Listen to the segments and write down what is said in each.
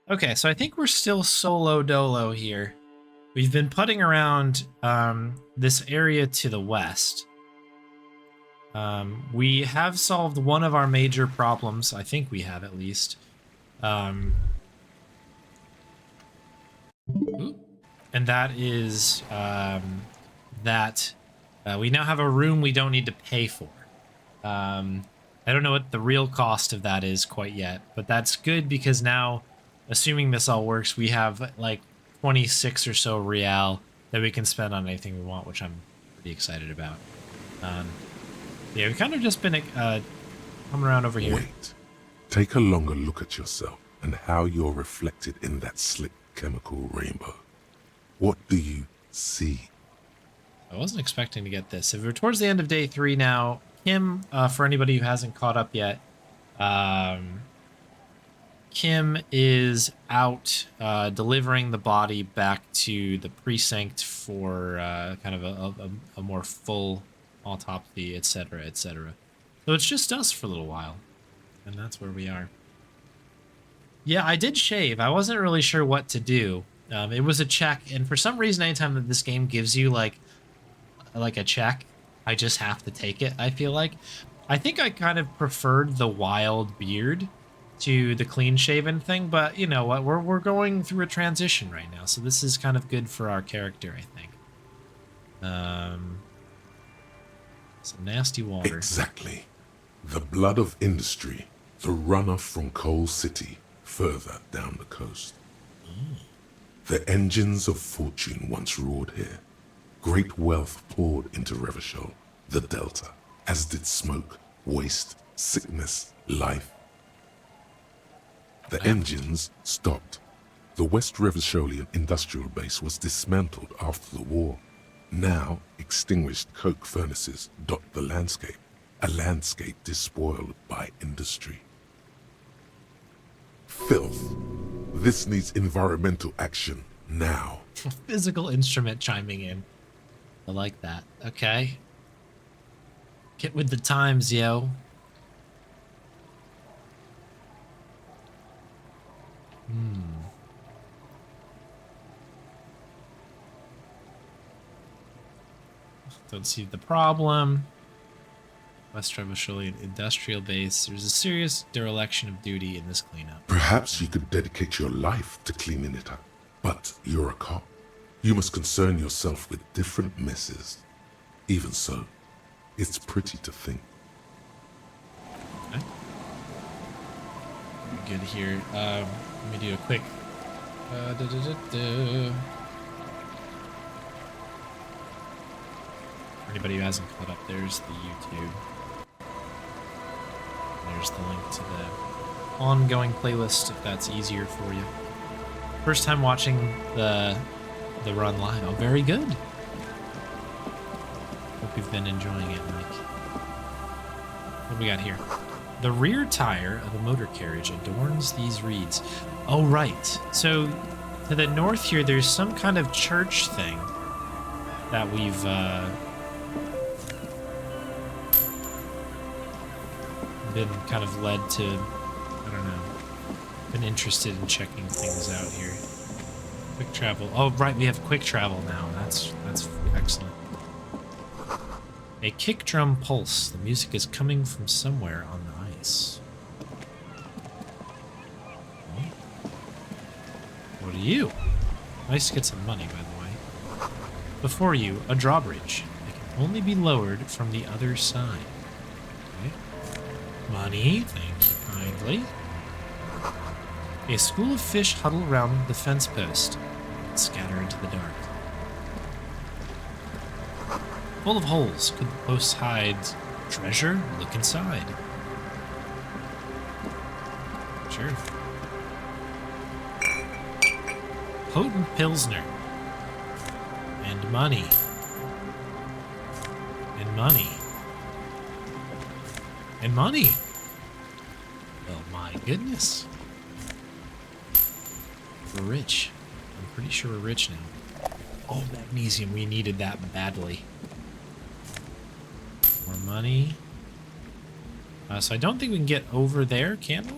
Okay, so I think we're still solo dolo here. We've been putting around this area to the west. We have solved one of our major problems. I think we have, at least. And that is that we now have a room we don't need to pay for. I don't know what the real cost of that is quite yet, but that's good because now, assuming this all works, we have like 26 or so real that we can spend on anything we want, which I'm pretty excited about. Yeah, we've kind of just been coming around over here. Wait. Take a longer look at yourself and how you're reflected in that slick chemical rainbow. What do you see? I wasn't expecting to get this. If we're towards the end of day 3 now, Kim, for anybody who hasn't caught up yet, Kim is out delivering the body back to the precinct for kind of a more full autopsy, etc., etc. So it's just us for a little while, and that's where we are. Yeah, I did shave. I wasn't really sure what to do. It was a check, and for some reason, anytime that this game gives you like a check, I just have to take it, I feel like. I think I kind of preferred the wild beard to the clean-shaven thing, but you know what? We're going through a transition right now, so this is kind of good for our character, I think. Some nasty water. Exactly. The blood of industry, the runner from Coal City, further down the coast. The engines of fortune once roared here. Great wealth poured into Revachol, the Delta, as did smoke, waste, sickness, life. The engines stopped. The West Revacholian industrial base was dismantled after the war. Now, extinguished coke furnaces dot the landscape, a landscape despoiled by industry. Filth. This needs environmental action now. Physical instrument chiming in. I like that. Okay. Get with the times, yo. Don't see the problem. West Revacholian industrial base. There's a serious dereliction of duty in this cleanup. Perhaps you could dedicate your life to cleaning it up. But you're a cop. You must concern yourself with different messes. Even so, it's pretty to think. Okay. Good here. Let me do a quick... For anybody who hasn't caught up, there's the YouTube. There's the link to the ongoing playlist if that's easier for you. First time watching the run live. Oh, very good. Hope you've been enjoying it, Mike. What do we got here? The rear tire of a motor carriage adorns these reeds. Oh, right. So to the north here, there's some kind of church thing that we've been kind of led to, I don't know, been interested in checking things out here. Quick travel. Oh, right, we have quick travel now. That's excellent. A kick drum pulse. The music is coming from somewhere on the ice. What are you? Nice to get some money, by the way. Before you, a drawbridge. It can only be lowered from the other side. Okay. Money, thank you kindly. A school of fish huddle around the fence post and scatter into the dark. Full of holes. Could the post hide treasure? Look inside. Sure. Potent Pilsner. And money. And money. And money. Oh my goodness. We're rich. I'm pretty sure we're rich now. Oh, magnesium. We needed that badly. More money. So I don't think we can get over there, can we?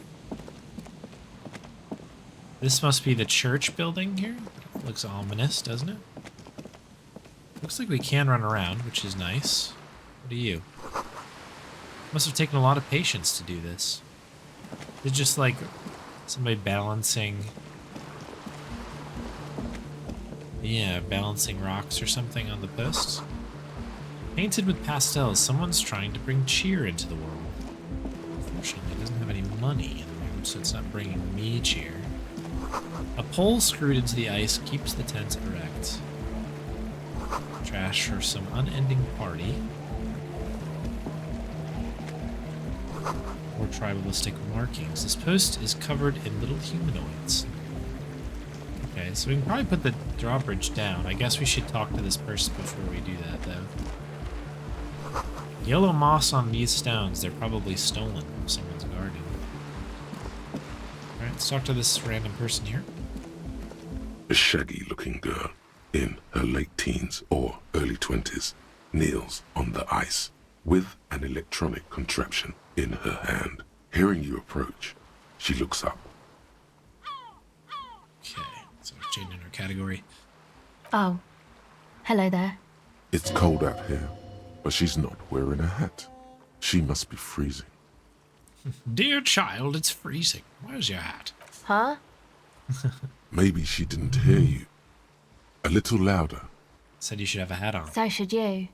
This must be the church building here. Looks ominous, doesn't it? Looks like we can run around, which is nice. What are you? Must have taken a lot of patience to do this. It's just like somebody balancing... Yeah, balancing rocks or something on the posts. Painted with pastels, someone's trying to bring cheer into the world. Unfortunately, it doesn't have any money in the room, so it's not bringing me cheer. A pole screwed into the ice keeps the tent erect. Trash for some unending party. More tribalistic markings. This post is covered in little humanoids. Okay, so we can probably put the drawbridge down. I guess we should talk to this person before we do that, though. Yellow moss on these stones. They're probably stolen from someone's garden. Alright, let's talk to this random person here. A shaggy-looking girl in her late teens or early 20s kneels on the ice with an electronic contraption in her hand. Hearing you approach, she looks up. Okay, so changing our category. Oh, hello there. It's cold out here, but she's not wearing a hat. She must be freezing. Dear child, it's freezing. Where's your hat? Huh? Maybe she didn't hear you. A little louder. Said you should have a hat on. So should you.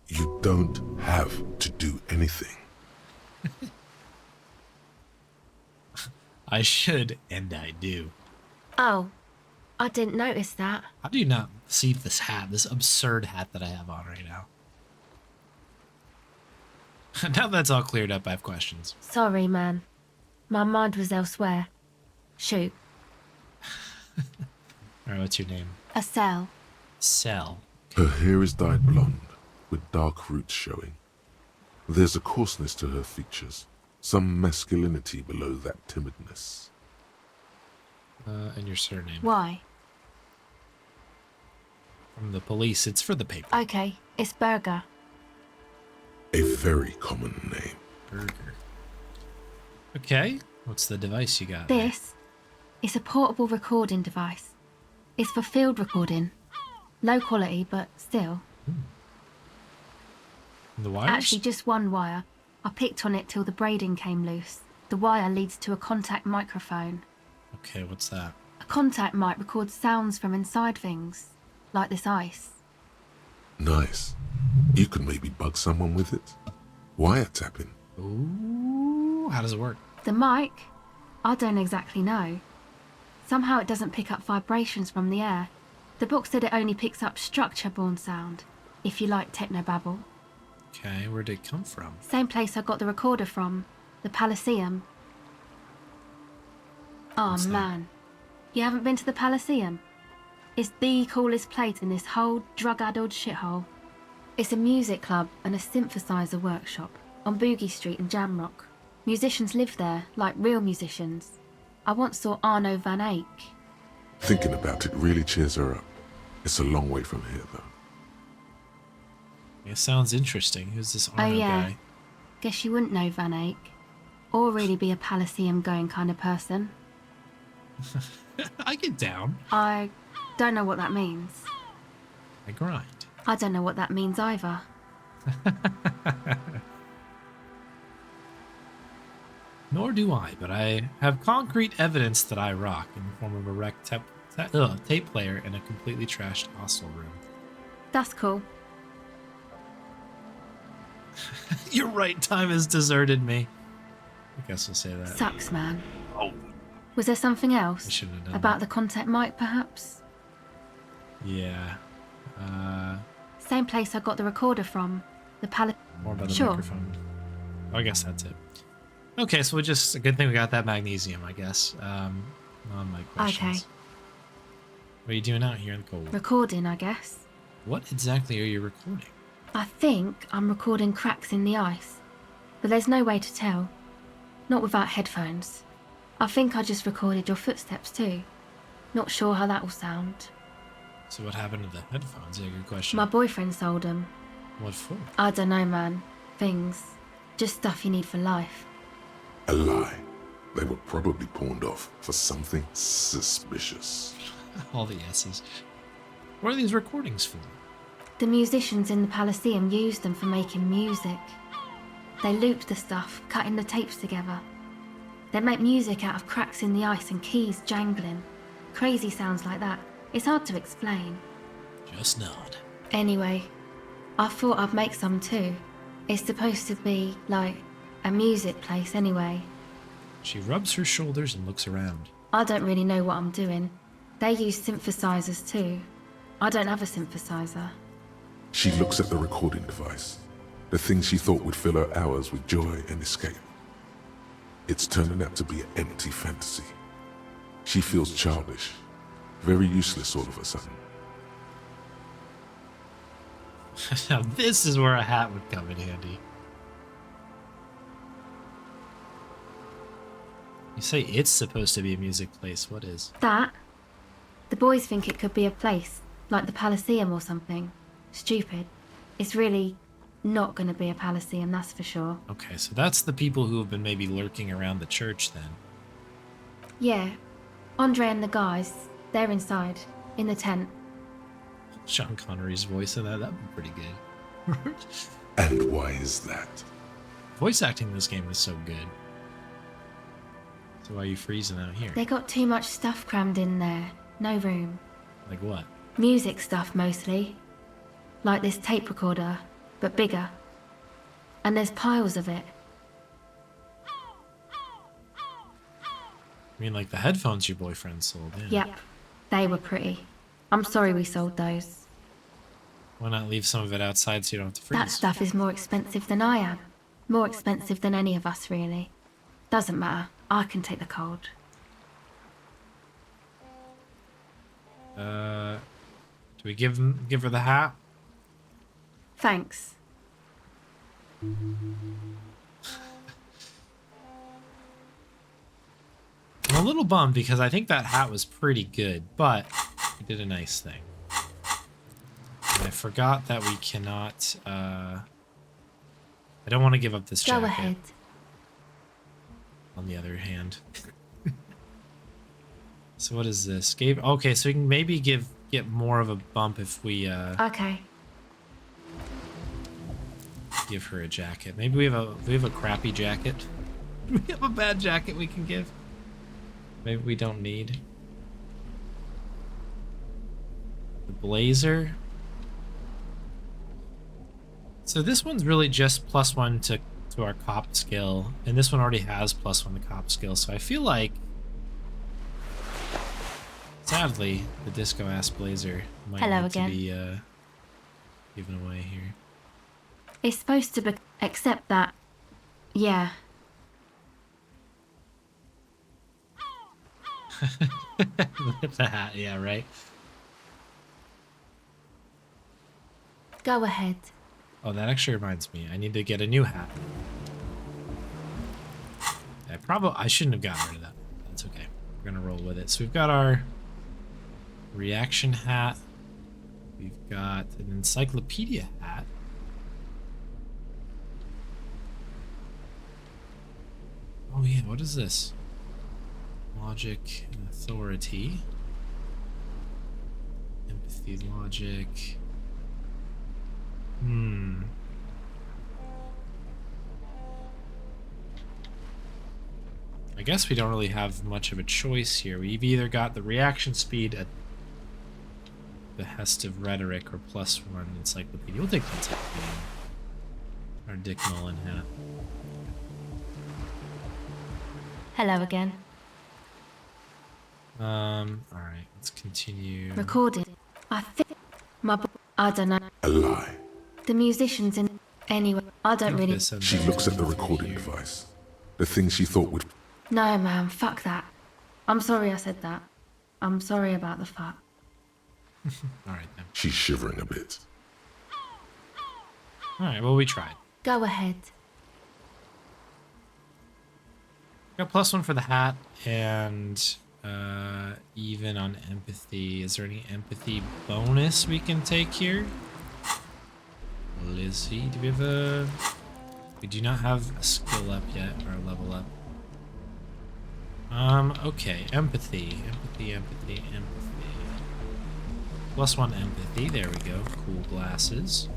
You don't have to do anything. I should, and I do. Oh, I didn't notice that. How do you not see this hat, this absurd hat that I have on right now? Now that's all cleared up, I have questions. Sorry, man. My mind was elsewhere. Shoot. Alright, what's your name? A cell. Cell. Her hair is dyed blonde, with dark roots showing. There's a coarseness to her features, some masculinity below that timidness. And your surname. Why? From the police. It's for the paper. Okay, it's Burger. A very common name. Burger. Okay. What's the device you got? This is a portable recording device. It's for field recording. Low quality, but still. The wires? Actually, just one wire. I picked on it till the braiding came loose. The wire leads to a contact microphone. Okay, what's that? A contact mic records sounds from inside things, like this ice. Nice. You could maybe bug someone with it. Wiretapping. Ooh, how does it work? The mic? I don't exactly know. Somehow it doesn't pick up vibrations from the air. The book said it only picks up structure-borne sound, if you like technobabble. Okay, where'd it come from? Same place I got the recorder from, the Elysium. Oh What's that? man, you haven't been to the Elysium? It's the coolest place in this whole drug-addled shithole. It's a music club and a synthesizer workshop on Boogie Street in Jamrock. Musicians live there, like real musicians. I once saw Arno van Eyck. Thinking about it really cheers her up. It's a long way from here, though. It sounds interesting. Who's this Arno Oh yeah, guy? guess you wouldn't know Van Eyck. Or really be a Elysium-going kind of person. I get down. I don't know what that means. I grind. I don't know what that means either. Nor do I, but I have concrete evidence that I rock in the form of a wrecked tape player in a completely trashed hostel room. That's cool. You're right, time has deserted me. I guess we'll say that. Sucks, man. Oh, Was there something else? I shouldn't have done About the contact mic, perhaps? Yeah. Same place I got the recorder from. The More about the Sure. microphone. Oh, I guess that's it. Okay, so a good thing we got that magnesium, I guess. On my questions. Okay. What are you doing out here in the cold? Recording, I guess. What exactly are you recording? I think I'm recording cracks in the ice. But there's no way to tell. Not without headphones. I think I just recorded your footsteps too. Not sure how that will sound. So what happened to the headphones? Yeah, good question. My boyfriend sold them. What for? I don't know, man. Things. Just stuff you need for life. A lie. They were probably pawned off for something suspicious. All the S's. What are these recordings for? The musicians in the Palaceum used them for making music. They looped the stuff, cutting the tapes together. They make music out of cracks in the ice and keys jangling. Crazy sounds like that. It's hard to explain. Just nod. Anyway, I thought I'd make some too. It's supposed to be, like, a music place anyway. She rubs her shoulders and looks around. I don't really know what I'm doing. They use synthesizers too. I don't have a synthesizer. She looks at the recording device, the thing she thought would fill her hours with joy and escape. It's turning out to be an empty fantasy. She feels childish, very useless all of a sudden. Now this is where a hat would come in handy. You say it's supposed to be a music place. What is? That? The boys think it could be a place, like the Palaceum or something. Stupid. It's really not going to be a Palaceum, that's for sure. Okay, so that's the people who have been maybe lurking around the church then. Yeah. Andre and the guys, they're inside, in the tent. Sean Connery's voice in that'd be pretty good. And why is that? Voice acting in this game is so good. So why are you freezing out here? They got too much stuff crammed in there. No room. Like what? Music stuff mostly. Like this tape recorder, but bigger. And there's piles of it. I mean, like the headphones your boyfriend sold, yeah. Yep. They were pretty. I'm sorry we sold those. Why not leave some of it outside so you don't have to freeze? That stuff is more expensive than I am. More expensive than any of us, really. Doesn't matter. I can take the cold. Do we give her the hat? Thanks. I'm a little bummed because I think that hat was pretty good, but it did a nice thing. And I forgot that we cannot, I don't want to give up this jacket. Go ahead. On the other hand. So what is this? Okay, so we can maybe get more of a bump if we Okay. give her a jacket. Maybe we have a crappy jacket. We have a bad jacket we can give. Maybe we don't need the blazer. So this one's really just +1 to our cop skill, and this one already has +1 to cop skill. So I feel like, sadly, the disco ass blazer might Hello need again. to be given away here. It's supposed to be... Except that... Yeah. The hat, yeah, right. Go ahead. Oh, that actually reminds me. I need to get a new hat. I shouldn't have gotten rid of that. That's okay. We're gonna roll with it. So we've got our reaction hat. We've got an encyclopedia hat. Oh yeah, what is this? Logic and authority. Empathy, logic. I guess we don't really have much of a choice here. We've either got the reaction speed at behest of rhetoric or +1 encyclopedia. We'll take the encyclopedia. Our Dick Mullen hat. Hello again. Alright, let's continue. Recorded. I think... I don't know. A lie. The musicians in... Anyway, I don't really... She looks at the recording device, the thing she thought would... No, man, fuck that. I'm sorry I said that. I'm sorry about the fuck. Alright then. She's shivering a bit. Alright, well we tried. Go ahead. Got +1 for the hat, and even on empathy. Is there any empathy bonus we can take here? Lizzie, do we have a... We do not have a skill up yet, or a level up. Okay. Empathy. +1 empathy. There we go. Cool glasses.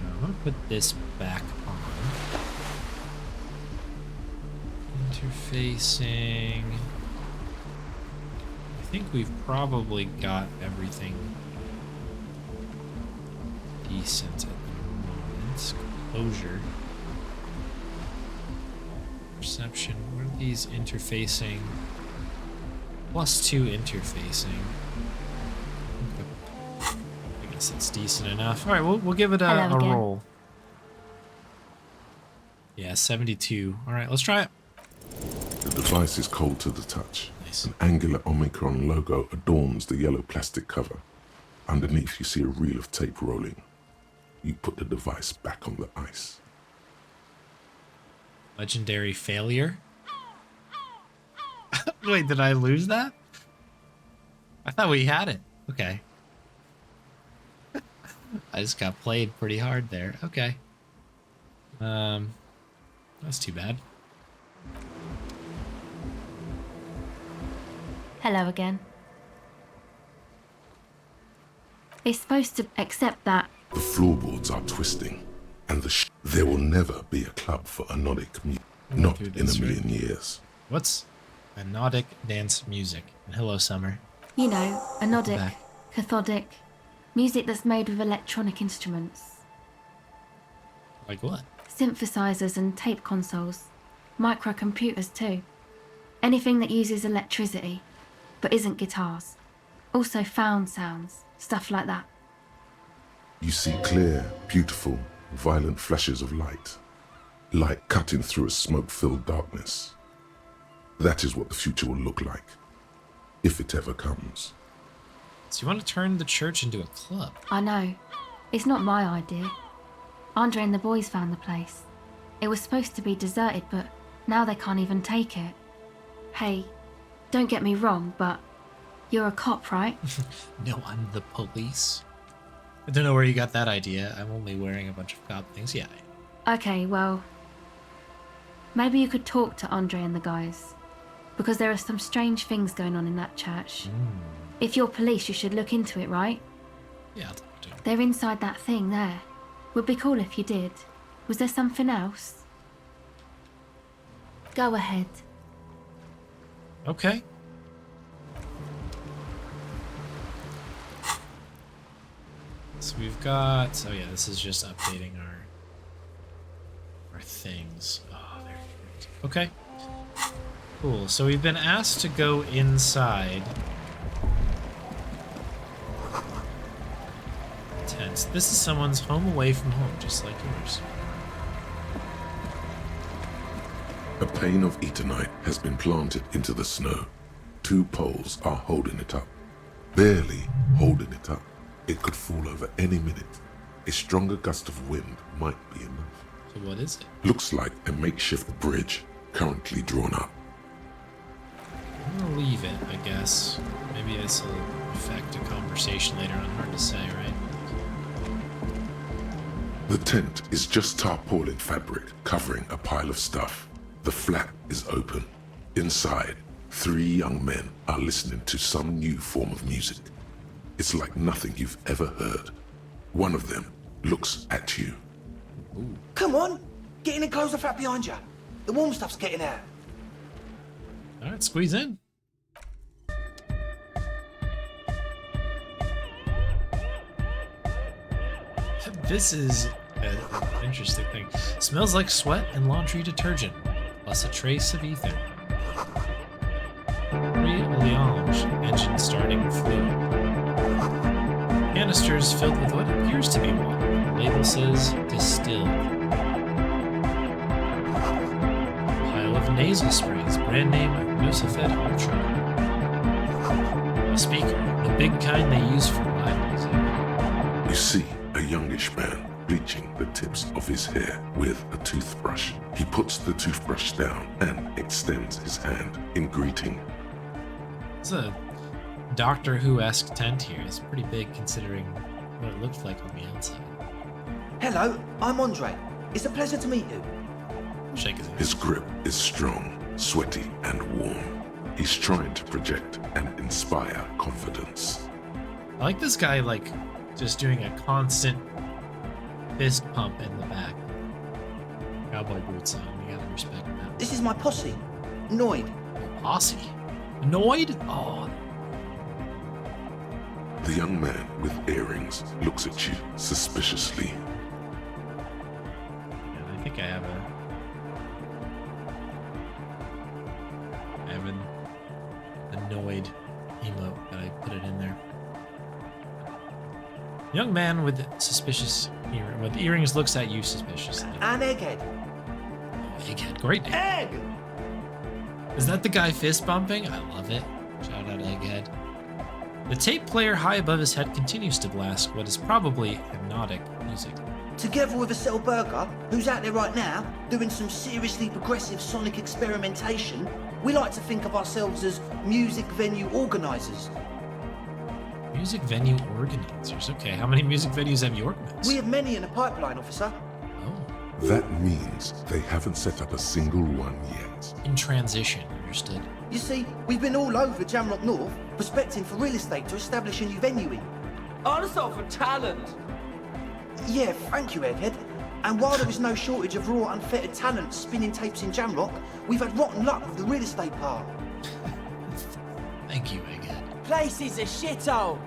Now, I'm gonna put this back on. Interfacing. I think we've probably got everything decent at the moment. Closure. Perception. What are these interfacing? +2 interfacing. I guess that's decent enough. All right, we'll give it a roll. Yeah, 72. All right, let's try it. The device is cold to the touch. Nice. An angular Omicron logo adorns the yellow plastic cover. Underneath, you see a reel of tape rolling. You put the device back on the ice. Legendary failure. Wait, did I lose that? I thought we had it. Okay. I just got played pretty hard there. Okay. That's too bad. Hello again. It's supposed to accept that. The floorboards are twisting, and there will never be a club for anodic music. Not in a million years. What's anodic dance music? And hello, Summer. You know, anodic, cathodic, music that's made with electronic instruments. Like what? Synthesizers and tape consoles. Microcomputers too. Anything that uses electricity, but isn't guitars. Also found sounds, stuff like that. You see clear, beautiful, violent flashes of light. Light cutting through a smoke-filled darkness. That is what the future will look like, if it ever comes. So you want to turn the church into a club? I know. It's not my idea. Andre and the boys found the place. It was supposed to be deserted, but now they can't even take it. Hey, don't get me wrong, but you're a cop, right? No, I'm the police. I don't know where you got that idea. I'm only wearing a bunch of cop things. Yeah. Okay, well, maybe you could talk to Andre and the guys, because there are some strange things going on in that church. If you're police, you should look into it, right? Yeah, I'll talk to him. They're inside that thing there. Would be cool if you did. Was there something else? Go ahead. Okay. So we've got... Oh yeah, this is just updating our things. Oh, there it is. Okay. Cool. So we've been asked to go inside. Tense. This is someone's home away from home, just like yours. A pane of eternite has been planted into the snow. 2 poles are holding it up. Barely holding it up. It could fall over any minute. A stronger gust of wind might be enough. So what is it? Looks like a makeshift bridge currently drawn up. I'm gonna leave it, I guess. Maybe this will affect a conversation later on. Hard to say, right? The tent is just tarpaulin fabric covering a pile of stuff. The flap is open. Inside, 3 young men are listening to some new form of music. It's like nothing you've ever heard. One of them looks at you. Ooh. Come on, get in and close the flap behind you. The warm stuff's getting out. All right, squeeze in. This is an interesting thing. Smells like sweat and laundry detergent, plus a trace of ether. Elysium engine starting fluid. Canisters filled with what appears to be water. The label says distilled. Pile of nasal sprays, brand name Musafed Ultra. A speaker, the big kind they use for live music. You see a youngish man bleaching the tips of his hair with a toothbrush. He puts the toothbrush down and extends his hand in greeting. It's a Doctor Who-esque tent here. It's pretty big considering what it looked like on the outside. Hello, I'm Andre. It's a pleasure to meet you. Shake his hand. His grip is strong. sweaty and warm. He's trying to project and inspire confidence. I like this guy, like, just doing a constant fist pump in the back. Cowboy boots on. You gotta respect that. This is my posse. Noid. Posse. Annoyed? Oh. The young man with earrings looks at you suspiciously. And I think I have an annoyed emote that I put it in there. Young man with earrings looks at you suspiciously. And Egghead. Oh, Egghead, great name. Egg! Is that the guy fist bumping? I love it. Shout out Egghead. The tape player high above his head continues to blast what is probably hypnotic music. Together with a Burger, who's out there right now, doing some seriously progressive sonic experimentation, we like to think of ourselves as music venue organisers. Music venue organizers. Okay, how many music venues have you organized? We have many in the pipeline, officer. Oh, That means they haven't set up a single one yet. in transition. Understood. You see, we've been all over Jamrock North, prospecting for real estate to establish a new venue in. Also for talent. Yeah, thank you, Egghead. And while there is no shortage of raw, unfettered talent spinning tapes in Jamrock, we've had rotten luck with the real estate part. Thank you, Egghead. Place is a shithole.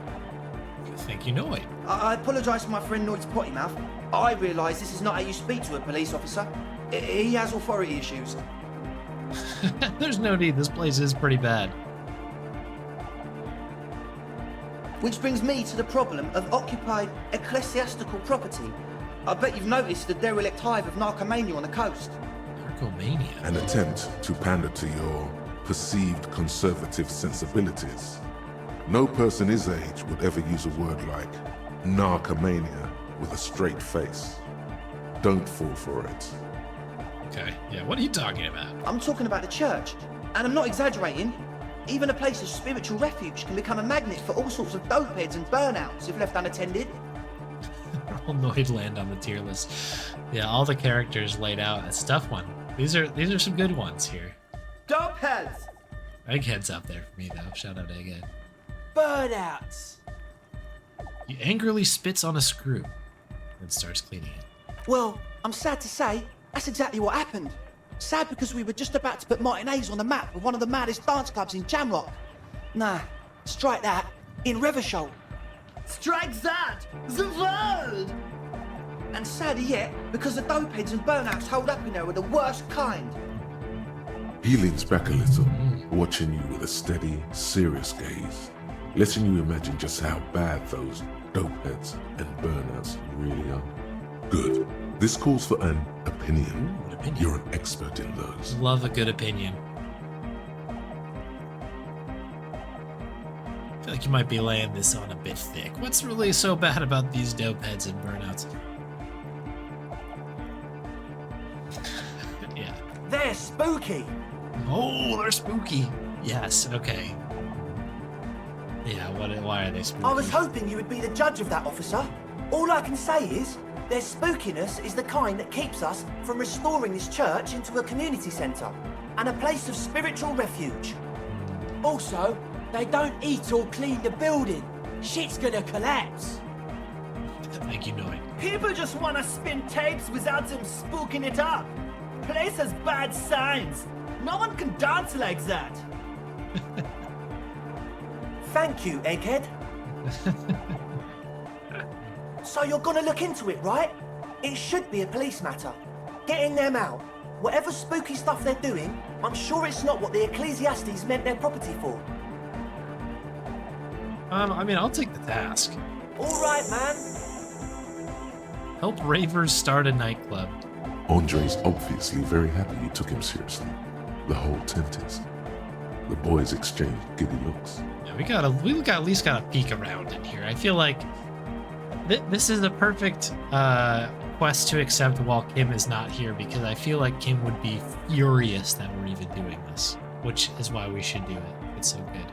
Think you know it. I apologise for my friend Noid's potty mouth. I realise this is not how you speak to a police officer. He has authority issues. There's no need. This place is pretty bad. Which brings me to the problem of occupied ecclesiastical property. I bet you've noticed the derelict hive of narcomania on the coast. Narcomania. An attempt to pander to your perceived conservative sensibilities. No person his age would ever use a word like narcomania with a straight face. Don't fall for it. Okay. Yeah, what are you talking about? I'm talking about the church. And I'm not exaggerating. Even a place of spiritual refuge can become a magnet for all sorts of dopeheads and burnouts if left unattended. All Noid land on the tier list. Yeah, all the characters laid out. It's a tough one. These are some good ones here. Dopeheads. Egghead's up there for me though. Shout out Egghead. Burnouts. He angrily spits on a screw and starts cleaning it. Well, I'm sad to say, that's exactly what happened. Sad because we were just about to put Martinez on the map with one of the maddest dance clubs in Jamrock. Nah, strike that. In Reversholt. Strike that. The world. And sadder yet, because the dopeheads and burnouts hold up in there are the worst kind. He leans back a little, watching you with a steady, serious gaze, letting you imagine just how bad those dopeheads and burnouts really are. Good. This calls for an opinion. An opinion. You're an expert in those. Love a good opinion. I feel like you might be laying this on a bit thick. What's really so bad about these dope heads and burnouts? Yeah. They're spooky. Oh, they're spooky. Yes, okay. Yeah, why are they spooky? I was hoping you would be the judge of that, officer. All I can say is, their spookiness is the kind that keeps us from restoring this church into a community centre and a place of spiritual refuge. Also, they don't eat or clean the building. Shit's gonna collapse. Thank you, Noid. People just wanna spin tapes without them spooking it up. Place has bad signs. No one can dance like that. Thank you, Egghead. So you're gonna look into it, right? It should be a police matter. Getting them out. Whatever spooky stuff they're doing, I'm sure it's not what the Ecclesiastes meant their property for. I mean, I'll take the task. All right, man. Help ravers start a nightclub. Andre's obviously very happy you took him seriously. The whole tent is. The boys exchange giddy looks. Yeah, we got at least got a peek around in here. I feel like this is a perfect quest to accept while Kim is not here, because I feel like Kim would be furious that we're even doing this, which is why we should do it. It's so good.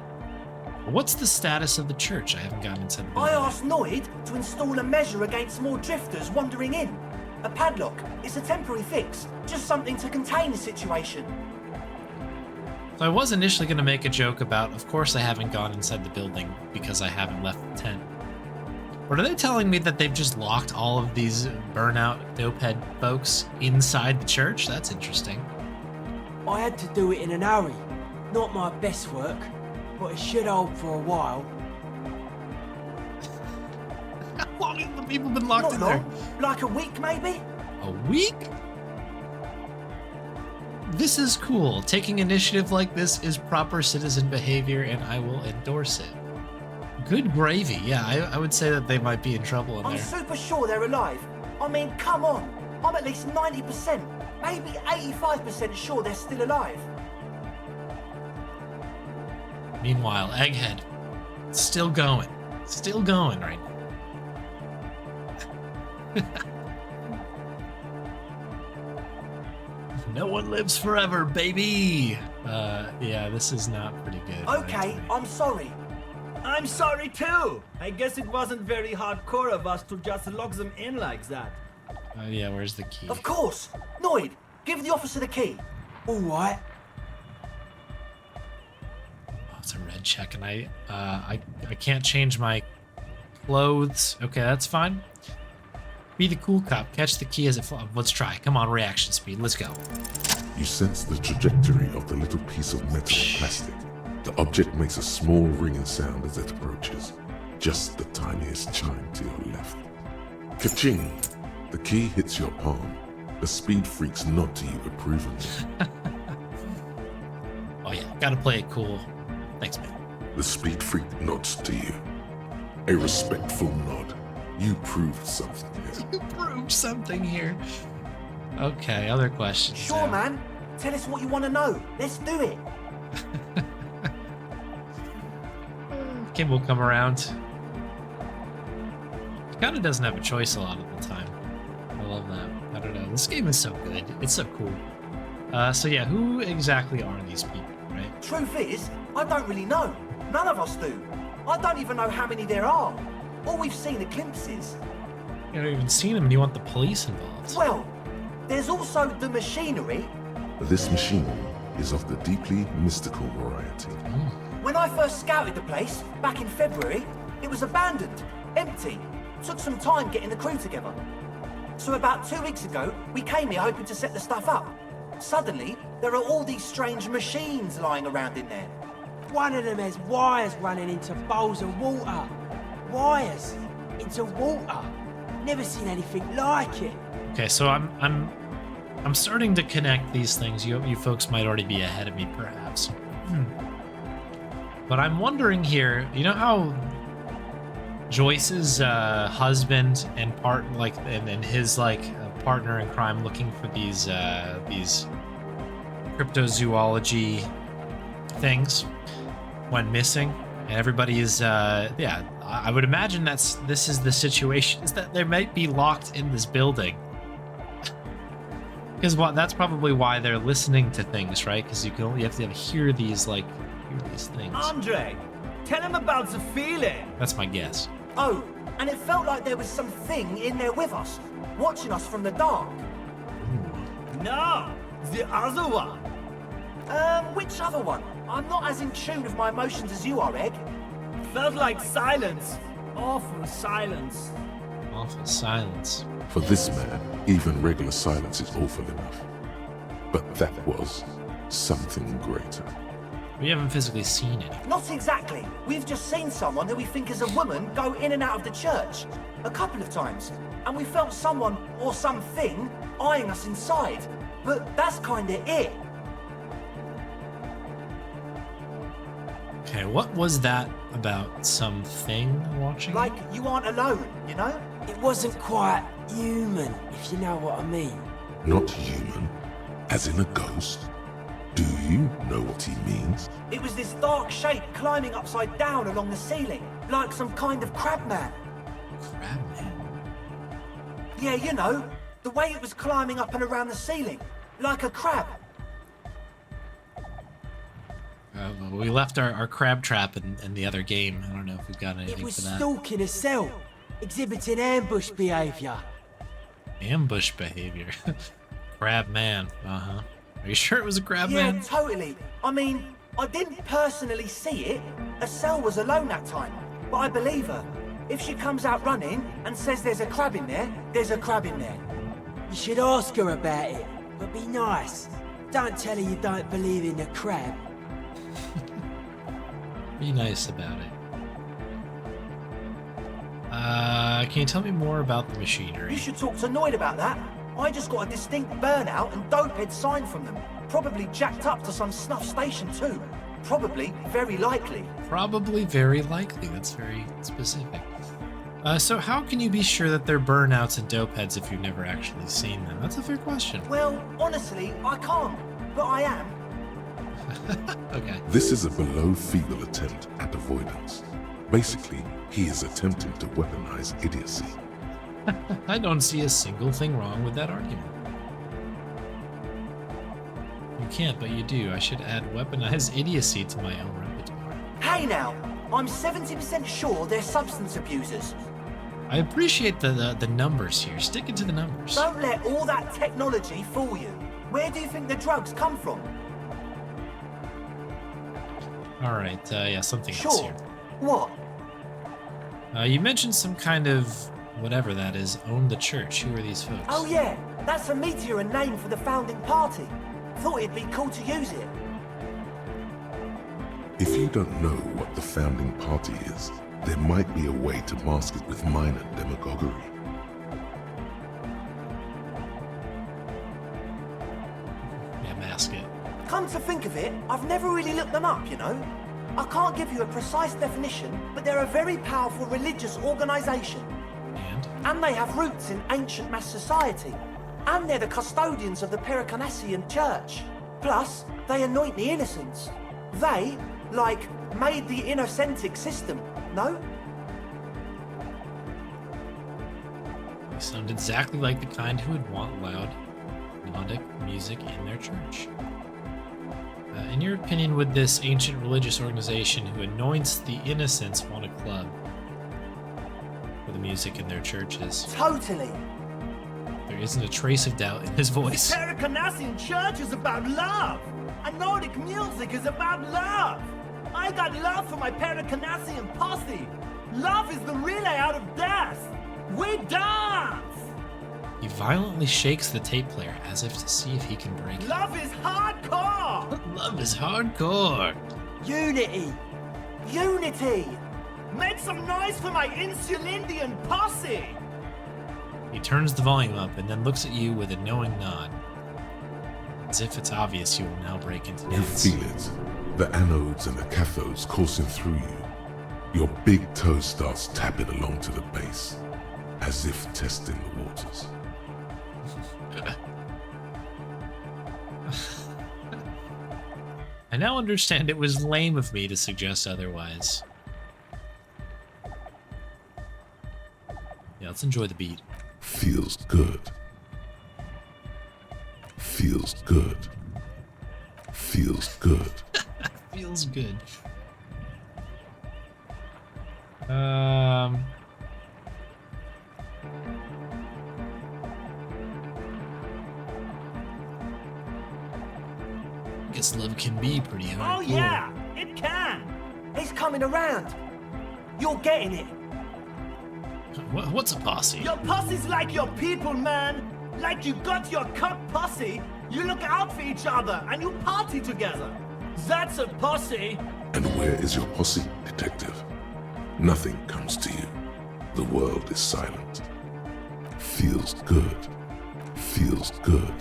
But what's the status of the church? I haven't gotten into the building I yet. asked Noid to install a measure against more drifters wandering in. A padlock. It's a temporary fix. Just something to contain the situation. So I was initially going to make a joke about, of course I haven't gone inside the building because I haven't left the tent. But are they telling me that they've just locked all of these burnout dopehead folks inside the church? That's interesting. I had to do it in an hurry. Not my best work, but it should hold for a while. How long have the people been locked Not in long. there? Like a week, maybe? A week? This is cool. Taking initiative like this is proper citizen behavior, and I will endorse it. Good gravy. Yeah, I would say that they might be in trouble in I'm there. super sure they're alive. I mean, come on. I'm at least 90%, maybe 85% sure they're still alive. Meanwhile, Egghead, still going. Still going right now. No one lives forever, baby. Yeah, this is not pretty good. Okay, I'm sorry. I'm sorry too. I guess it wasn't very hardcore of us to just lock them in like that. Yeah, where's the key? Of course. Noid, give the officer the key. All right. Oh, it's a red check, and I can't change my clothes. Okay, that's fine. Be the cool cop. Catch the key as it falls. Let's try. Come on, reaction speed. Let's go. You sense the trajectory of the little piece of metal or plastic. The object makes a small ringing sound as it approaches. Just the tiniest chime to your left. Ka-ching! The key hits your palm. The speed freaks nod to you approvingly. Oh yeah, gotta play it cool. Thanks, man. The speed freak nods to you. A respectful nod. You proved something here. You proved something here. Okay, other questions. Sure, now. man. Tell us what you want to know. Let's do it. Kim will come around. He kind of doesn't have a choice a lot of the time. I love that. I don't know. This game is so good. It's so cool. So yeah, who exactly are these people, right? Truth is, I don't really know. None of us do. I don't even know how many there are. All we've seen are glimpses. You haven't even seen them and you want the police involved. Well, there's also the machinery. This machine is of the deeply mystical variety. When I first scouted the place, back in February, it was abandoned, empty. Took some time getting the crew together. So about 2 weeks ago, we came here hoping to set the stuff up. Suddenly, there are all these strange machines lying around in there. One of them has wires running into bowls of water. Wires into water. Never seen anything like it. Okay, so I'm starting to connect these things. You folks might already be ahead of me, perhaps. But I'm wondering here. You know how Joyce's husband and and his partner in crime looking for these cryptozoology things went missing, and everybody is I would imagine this is the situation, is that they might be locked in this building. Because that's probably why they're listening to things, right? Because you have to hear these things. Andre, tell him about the feeling. That's my guess. Oh, and it felt like there was something in there with us, watching us from the dark. No, the other one. Which other one? I'm not as in tune with my emotions as you are, Egg. Felt like silence. Awful silence. Awful silence. For this man, even regular silence is awful enough. But that was something greater. We haven't physically seen it. Not exactly. We've just seen someone who we think is a woman go in and out of the church. A couple of times. And we felt someone, or something, eyeing us inside. But that's kinda it. Okay, what was that about? Something watching? Like you aren't alone, you know? It wasn't quite human, if you know what I mean. Not human, as in a ghost. Do you know what he means? It was this dark shape climbing upside down along the ceiling, like some kind of crabman. Crabman. Yeah, you know, the way it was climbing up and around the ceiling, like a crab. We left our crab trap in the other game. I don't know if we've got It anything was for that. stalking a cell, exhibiting ambush behavior. Ambush behavior. Crab man. Are you sure it was a crab Yeah, man? totally. I mean, I didn't personally see it. Estelle was alone that time, but I believe her. If she comes out running and says there's a crab in there, there's a crab in there. You should ask her about it, but be nice. Don't tell her you don't believe in the crab. Be nice about it. Can you tell me more about the machinery? You should talk to Noid about that. I just got a distinct burnout and dopehead sign from them. Probably jacked up to some snuff station too. Probably, very likely. Probably very likely. That's very specific. So how can you be sure that they're burnouts and dope heads if you've never actually seen them? That's a fair question. Well, honestly, I can't. But I am. Okay. This is a below-feeble attempt at avoidance. Basically, he is attempting to weaponize idiocy. I don't see a single thing wrong with that argument. You can't, but you do. I should add weaponized idiocy to my own repertoire. Hey now, I'm 70% sure they're substance abusers. I appreciate the numbers here. Stick it to the numbers. Don't let all that technology fool you. Where do you think the drugs come from? All right, yeah, something else Sure. here. What? You mentioned some kind of whatever that is, own the church. Who are these folks? Oh yeah, that's a meteor and name for the founding party. Thought it'd be cool to use it. If you don't know what the founding party is, there might be a way to mask it with minor demagoguery. Yeah, mask it. Come to think of it, I've never really looked them up, you know? I can't give you a precise definition, but they're a very powerful religious organization. And they have roots in ancient mass society. And they're the custodians of the Pericanassian church. Plus, they anoint the innocents. They, like, made the innocentic system, no? They sound exactly like the kind who would want loud, melodic music in their church. In your opinion, would this ancient religious organization who anoints the innocents want a club for the music in their churches? Totally. There isn't a trace of doubt in his voice. Pericanassian church is about love. And Nordic music is about love. I got love for my Pericanassian posse. Love is the relay out of death. We dance. He violently shakes the tape player as if to see if he can break it. Love is hardcore. Love is hardcore. Unity! Unity! Make some noise for my Insulindian posse. He turns the volume up and then looks at you with a knowing nod. As if it's obvious you will now break into You dance. feel it, the anodes and the cathodes coursing through you. Your big toe starts tapping along to the bass, as if testing the waters. I now understand it was lame of me to suggest otherwise. Yeah, let's enjoy the beat. Feels good. Feels good. Feels good. Feels good. Guess love can be pretty hardcore. Oh yeah, it can. He's coming around. You're getting it. What's a posse? Your posse's like your people, man. Like you got your cup posse. You look out for each other and you party together. That's a posse. And where is your posse, detective? Nothing comes to you. The world is silent. Feels good. Feels good.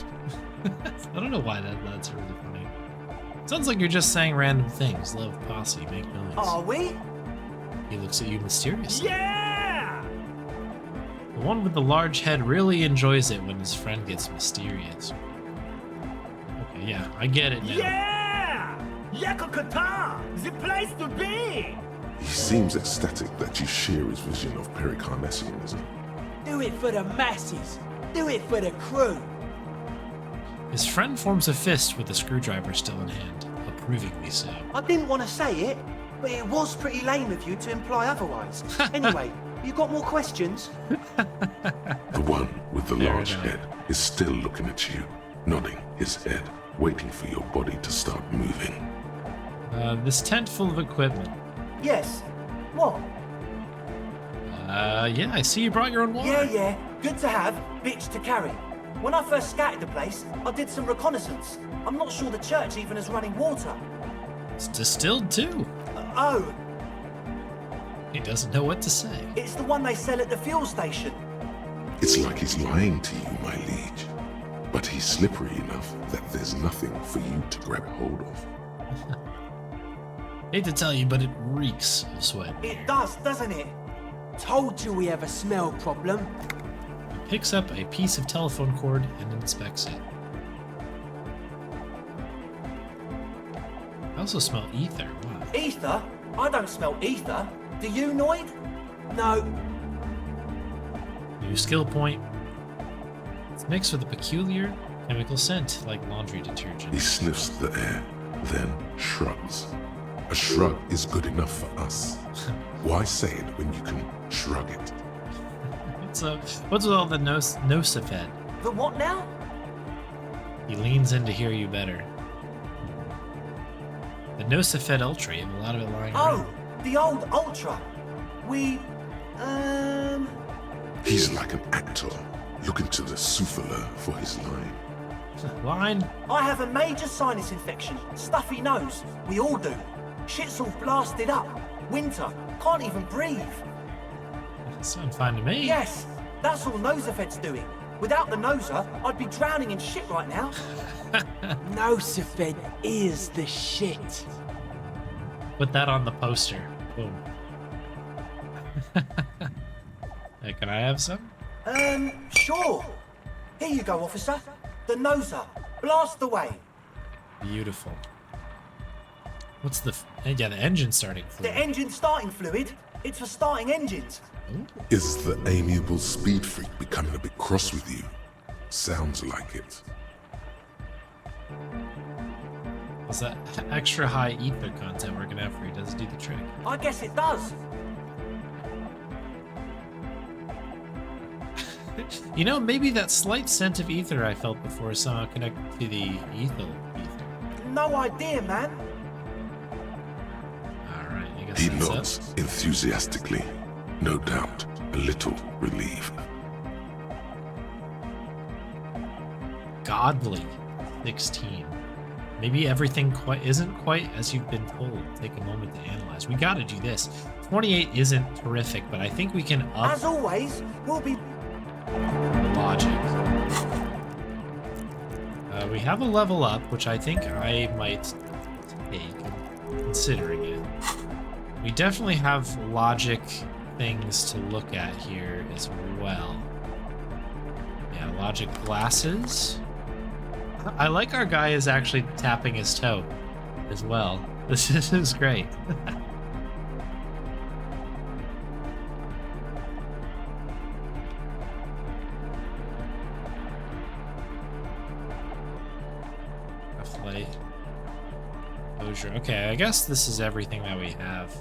I don't know why that's really funny. Sounds like you're just saying random things. Love, posse, make noise. Are we? He looks at you mysteriously. Yeah! The one with the large head really enjoys it when his friend gets mysterious. Okay, yeah, I get it now. Yeah! Yakokata! The place to be! He seems ecstatic that you share his vision of Pericarnassianism. Do it for the masses! Do it for the crew! His friend forms a fist with the screwdriver still in hand, approvingly so. I didn't want to say it, but it was pretty lame of you to imply otherwise. Anyway, you got more questions? The one with the Fair large enough. head is still looking at you, nodding his head. waiting for your body to start moving. This tent full of equipment. Yes. What? Yeah, I see you brought your own water. Yeah. Good to have, bitch to carry. When I first scouted the place, I did some reconnaissance. I'm not sure the church even is running water. It's distilled too. Oh, He doesn't know what to say. it's the one they sell at the fuel station. It's like he's lying to you, my liege. But he's slippery enough that there's nothing for you to grab hold of. Hate to tell you, but it reeks of sweat. It does, doesn't it? Told you we have a smell problem. He picks up a piece of telephone cord and inspects it. I also smell ether. Wow. Ether? I don't smell ether. Do you, Noid? No, New skill point. It's mixed with a peculiar chemical scent, like laundry detergent. He sniffs the air, then shrugs. A shrug is good enough for us. Why say it when you can shrug it? What's with all the Nosafed? The what now? He leans in to hear you better. The Nosafed Ultra, you have a lot of it lying Oh, around. the old Ultra. He's like an actor, looking to the souffleur for his line. Line? I have a major sinus infection. Stuffy nose. We all do. Shit's all blasted up. Winter. Can't even breathe. Sound fine to me. Yes, that's all Nosafed's doing. Without the Noser, I'd be drowning in shit right now. Nosafed is the shit. Put that on the poster. Boom. Hey, can I have some? Sure. Here you go, officer. The Noser. Blast away. Beautiful. What's the... yeah, the engine starting The fluid. engine starting fluid. It's for starting engines. Is the amiable speed freak becoming a bit cross with you? Sounds like it. Is that extra high ether content working out for you? Does it do the trick? I guess it does. You know, maybe that slight scent of ether I felt before is somehow connected to the ether. No idea, man. Alright, I guess He that's nods it. enthusiastically, no doubt a little relieved. Godly. 16. Maybe everything isn't quite as you've been told. Take a moment to analyze. We gotta do this. 28 isn't terrific, but I think we can up As always, we'll be... the logic. We have a level up, which I think I might take, considering it. We definitely have logic things to look at here as well. Yeah, logic glasses. I like our guy is actually tapping his toe as well. This is great. Light. Closure. Okay, I guess this is everything that we have.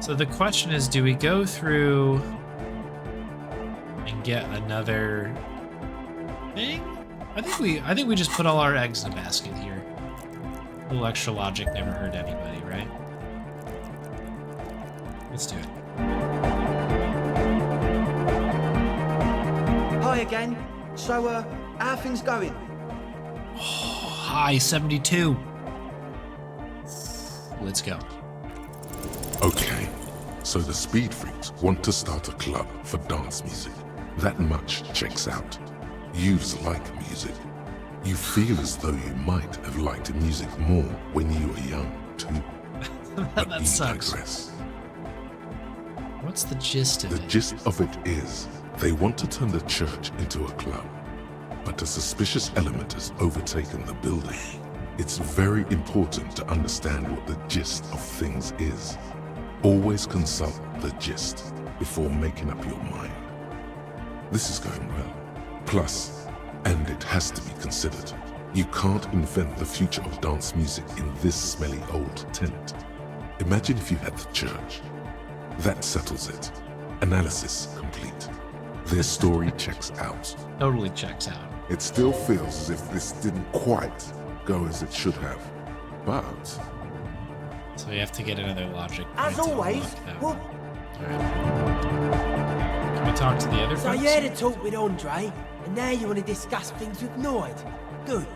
So the question is, do we go through and get another thing? I think we just put all our eggs in a basket here. A little extra logic never hurt anybody, right? Let's do it. Hi again. So, how are things going? Hi, 72. Let's go. Okay, so the speed freaks want to start a club for dance music. That much checks out. Youths like music. You feel as though you might have liked music more when you were young, too. But That you sucks. digress. What's the gist of The it? gist of it is, they want to turn the church into a club, but a suspicious element has overtaken the building. It's very important to understand what the gist of things is. Always consult the gist before making up your mind. This is going well. Plus, and it has to be considered, you can't invent the future of dance music in this smelly old tent. Imagine if you had the church. That settles it. Analysis complete. Their story checks out. Totally checks out. It still feels as if this didn't quite go as it should have. But So you have to get another logic point As to always, unlock that we'll... one. Alright. Can we talk to the other So folks? you had a talk with Andre, and now you want to discuss things with Noid. Good.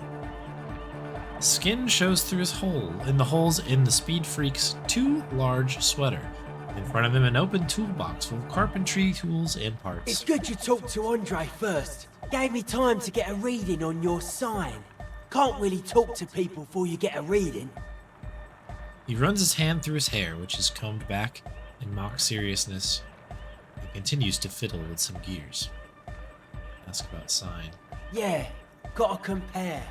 Skin shows through his hole. In the holes in the Speed Freak's too large sweater. In front of him, an open toolbox full of carpentry tools and It's parts. good you talked to Andre first. Gave me time to get a reading on your sign. Can't really talk to people before you get a reading. He runs his hand through his hair, which is combed back in mock seriousness, and continues to fiddle with some gears. Ask about sign. Yeah, gotta compare.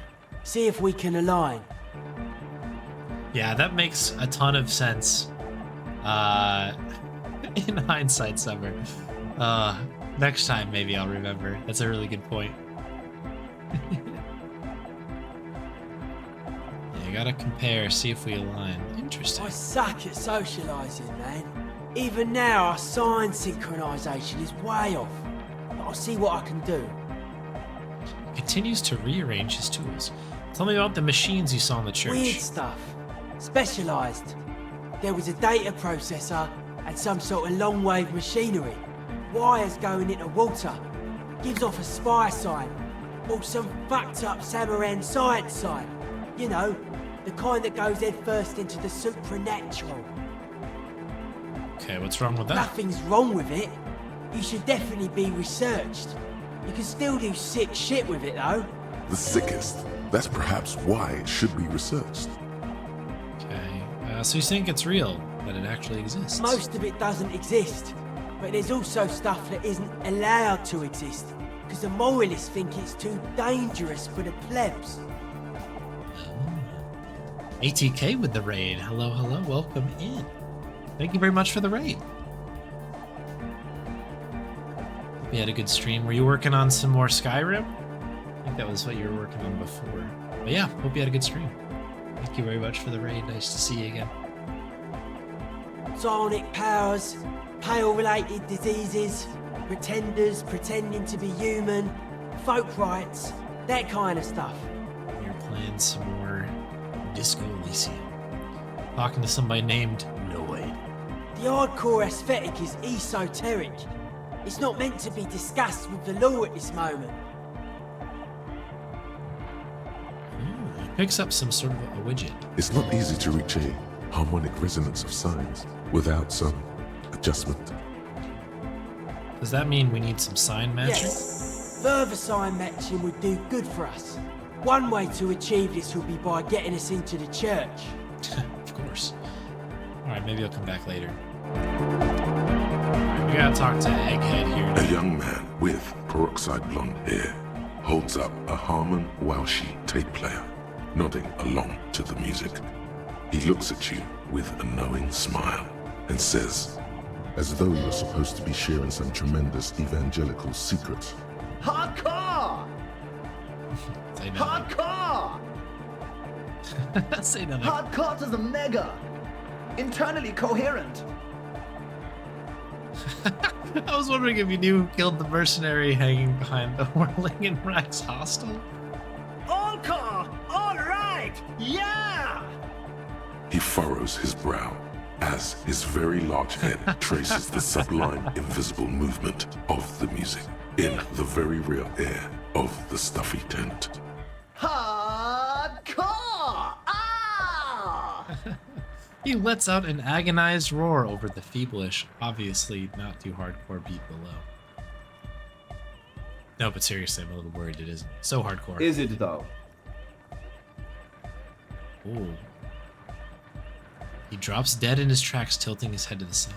See if we can align. Yeah, that makes a ton of sense. In hindsight, Summer. Next time, maybe I'll remember. That's a really good point. Yeah, you gotta compare, see if we align. Interesting. I suck at socialising, man. Even now, our sign synchronisation is way off. But I'll see what I can do. Continues to rearrange his tools. Tell me about the machines you saw in the church. Weird stuff. Specialised. There was a data processor and some sort of long-wave machinery. Wires going into water. Gives off a spy sign. Or some fucked up Samaran science sign. You know, the kind that goes head first into the supernatural. Okay, what's wrong with that? Nothing's wrong with it. You should definitely be researched. You can still do sick shit with it though. the sickest. That's perhaps why it should be researched. Okay, so you think it's real, that it actually exists? Most of it doesn't exist, but there's also stuff that isn't allowed to exist, because the moralists think it's too dangerous for the plebs. ATK with the raid. Hello, hello, welcome in. Thank you very much for the raid. Hope you had a good stream. Were you working on some more Skyrim? I think that was what you were working on before. But yeah, hope you had a good stream. Thank you very much for the raid. Nice to see you again. Psionic powers, pale-related diseases, pretenders pretending to be human, folk rights, that kind of stuff. You're playing some more Disco Elysium. Talking to somebody named Lloyd. The hardcore aesthetic is esoteric. It's not meant to be discussed with the law at this moment. He picks up some sort of a widget. It's not easy to reach a harmonic resonance of signs without some adjustment. Does that mean we need some sign matching? Yes, further sign matching would do good for us. One way to achieve this would be by getting us into the church. Of course. Alright, maybe I'll come back later. Alright, we gotta talk to Egghead here. A young man with peroxide blonde hair holds up a Harman Welshi tape player, nodding along to the music. He looks at you with a knowing smile and says, as though you're supposed to be sharing some tremendous evangelical secret, Hardcore! Say nothing. Hardcore! Say nothing. Hardcore to the mega! Internally coherent! I was wondering if you knew who killed the mercenary hanging behind the Whirling in Rags hostel. Encore! Alright! Yeah! he furrows his brow as his very large head traces the sublime invisible movement of the music in the very real air of the stuffy tent. Hardcore! Ah! He lets out an agonized roar over the feeblish, obviously not too hardcore beat below. No, but seriously, I'm a little worried it isn't. So hardcore. Is it though? Ooh. He drops dead in his tracks, tilting his head to the side.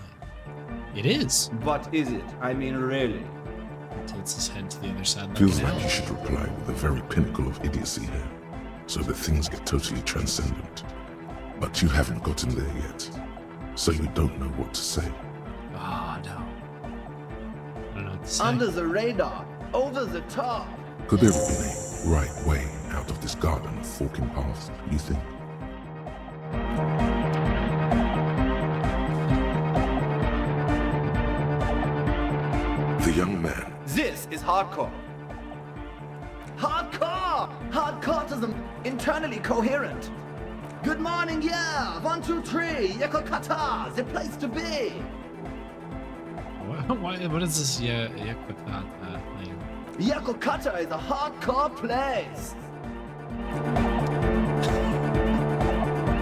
It is. What is it? I mean, really? He tilts his head to the other side. Feels looking like out. you should reply with the very pinnacle of idiocy here, so that things get totally transcendent. But you haven't gotten there yet, so you don't know what to say. Ah, no. I don't know what to say. Under the radar, over the top. Could there have been a right way out of this garden of forking paths, you think? The young man This is hardcore. Hardcore! Hardcore to the internally coherent. Good morning, yeah! 1, 2, 3, Yekokata, the place to be! What is this Yakutata thing? Yekokata is a hardcore place!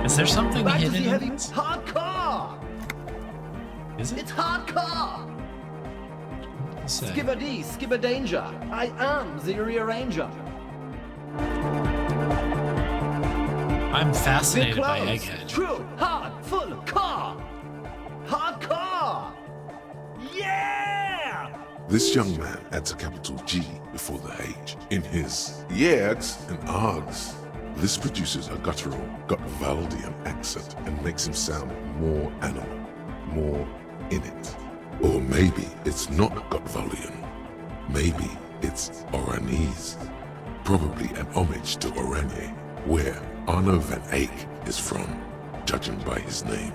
Is there something Fantasy hidden in heavy this? hardcore! Is it? It's hardcore! Say? Skibber-dee, skibber-danger. I am the rearranger. I'm Big fascinated by clothes, Egghead. true, hard, full, car! Hardcore! Yeah! This young man adds a capital G before the H in his yegs and args. This produces a guttural Gutvaldian accent and makes him sound more animal, more in it. Or maybe it's not Gutvaldian. Maybe it's Oranese. Probably an homage to Oranje, where Arno van Eyck is from, judging by his name.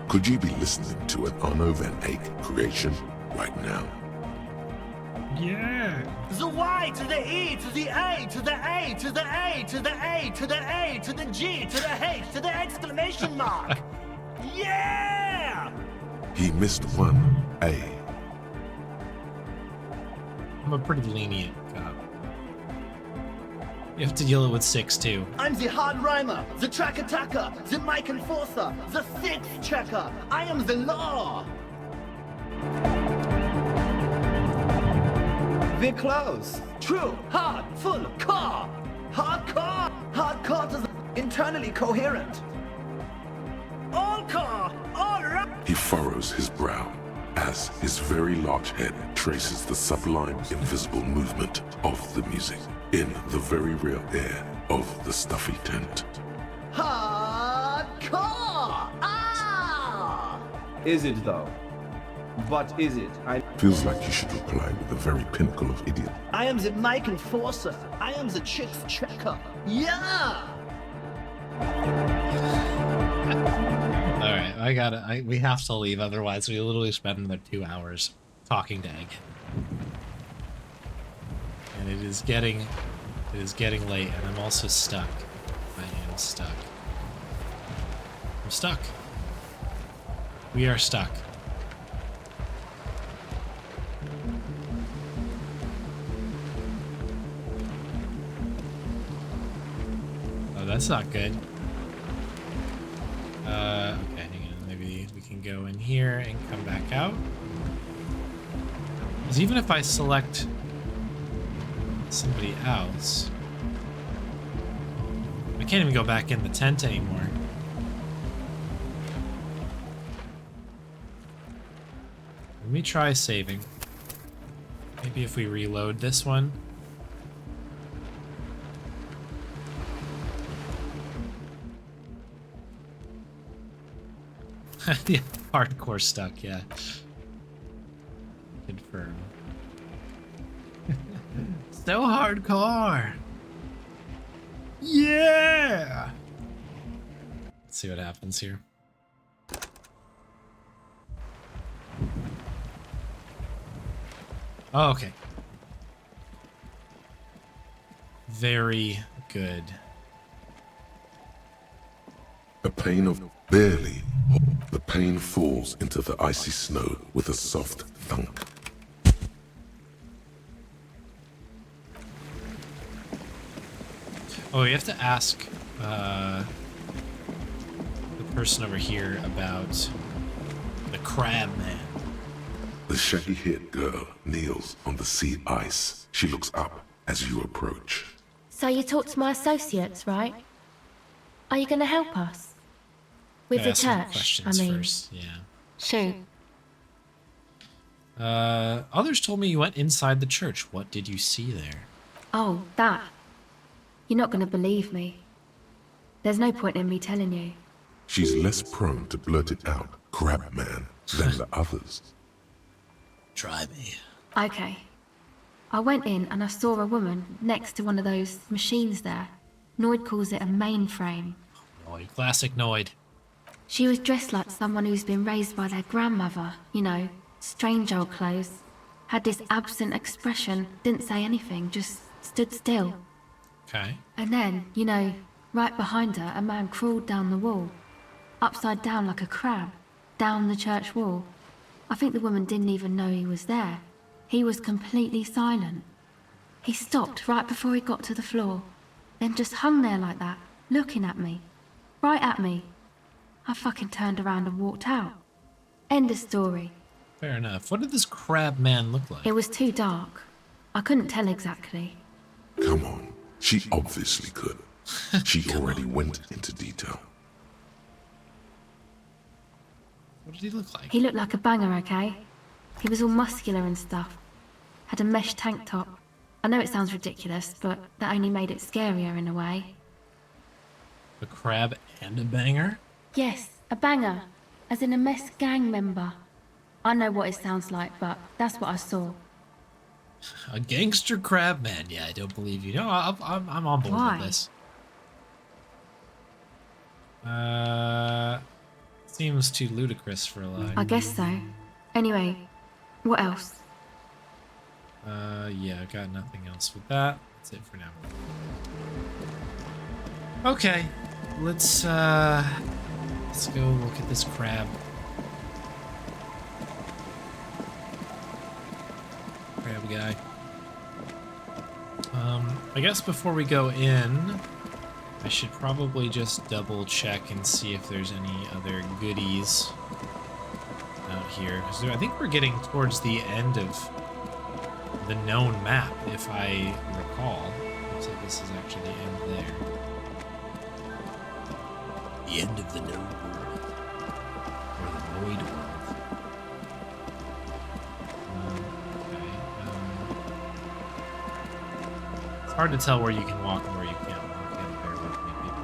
Could you be listening to an Arno van Eyck creation right now? Yeah. The Y to the E to the A to the A to the A to the A to the A to the G to the H to the exclamation mark. Yeah! He missed one A. I'm a pretty lenient cop. You have to deal with 6 too. I'm the hard rhymer, the track attacker, the mic enforcer, the sixth checker. I am the law. We're close. True, hard, full, car. Hardcore. Hardcore to the internally coherent. All car, all right. He furrows his brow as his very large head traces the sublime invisible movement of the music in the very real air of the stuffy tent. Hardcore. Ah! Is it though? But is it? Feels like you should reply with the very pinnacle of idiot. I am the mic enforcer. I am the chick's checker. Yeah! Alright, we have to leave, otherwise we literally spend another 2 hours talking to Egg. And it is getting late, and I'm also stuck. I am stuck. I'm stuck. We are stuck. Oh, that's not good. Okay, hang on. Maybe we can go in here and come back out. Because even if I select somebody else, I can't even go back in the tent anymore. Let me try saving. Maybe if we reload this one. Yeah, hardcore stuck, yeah. Confirm. So hardcore! Yeah! Let's see what happens here. Oh, okay. Very good. A pane of barely. The pane falls into the icy snow with a soft thunk. Oh, you have to ask the person over here about the crab man. The shaggy-haired girl kneels on the sea ice. She looks up as you approach. So you talked to my associates, right? Are you going to help us? With Gotta the ask some church, I questions mean. first, yeah. Shoot. Others told me you went inside the church. What did you see there? Oh, that. You're not going to believe me. There's no point in me telling you. She's less prone to blurt it out, crab man, than the others. Try me. Okay. I went in and I saw a woman next to one of those machines there. Noid calls it a mainframe. Noid. Classic Noid. She was dressed like someone who's been raised by their grandmother, you know, strange old clothes. Had this absent expression, didn't say anything, just stood still. Okay. And then, you know, right behind her, a man crawled down the wall, upside down like a crab, down the church wall. I think the woman didn't even know he was there. He was completely silent. He stopped right before he got to the floor, then just hung there like that, looking at me. Right at me. I fucking turned around and walked out. End of story. Fair enough. What did this crab man look like? It was too dark. I couldn't tell exactly. Come on. She obviously could. She already went into detail. What did he look like? He looked like a banger, okay? He was all muscular and stuff. Had a mesh tank top. I know it sounds ridiculous, but that only made it scarier in a way. A crab and a banger? Yes, a banger. As in a mess gang member. I know what it sounds like, but that's what I saw. A gangster crab man? Yeah, I don't believe you. No, I'm on board Why? with this. Seems too ludicrous for a lie. I guess so. Anyway, what else? Yeah, I got nothing else with that. That's it for now. Okay, let's go look at this crab. Crab guy. I guess before we go in, I should probably just double check and see if there's any other goodies out here. 'Cause I think we're getting towards the end of the known map, if I recall. Looks like this is actually the end there. The end of the known world. Or the void world. It's hard to tell where you can walk and where you can't walk. Yeah, bear with me, people.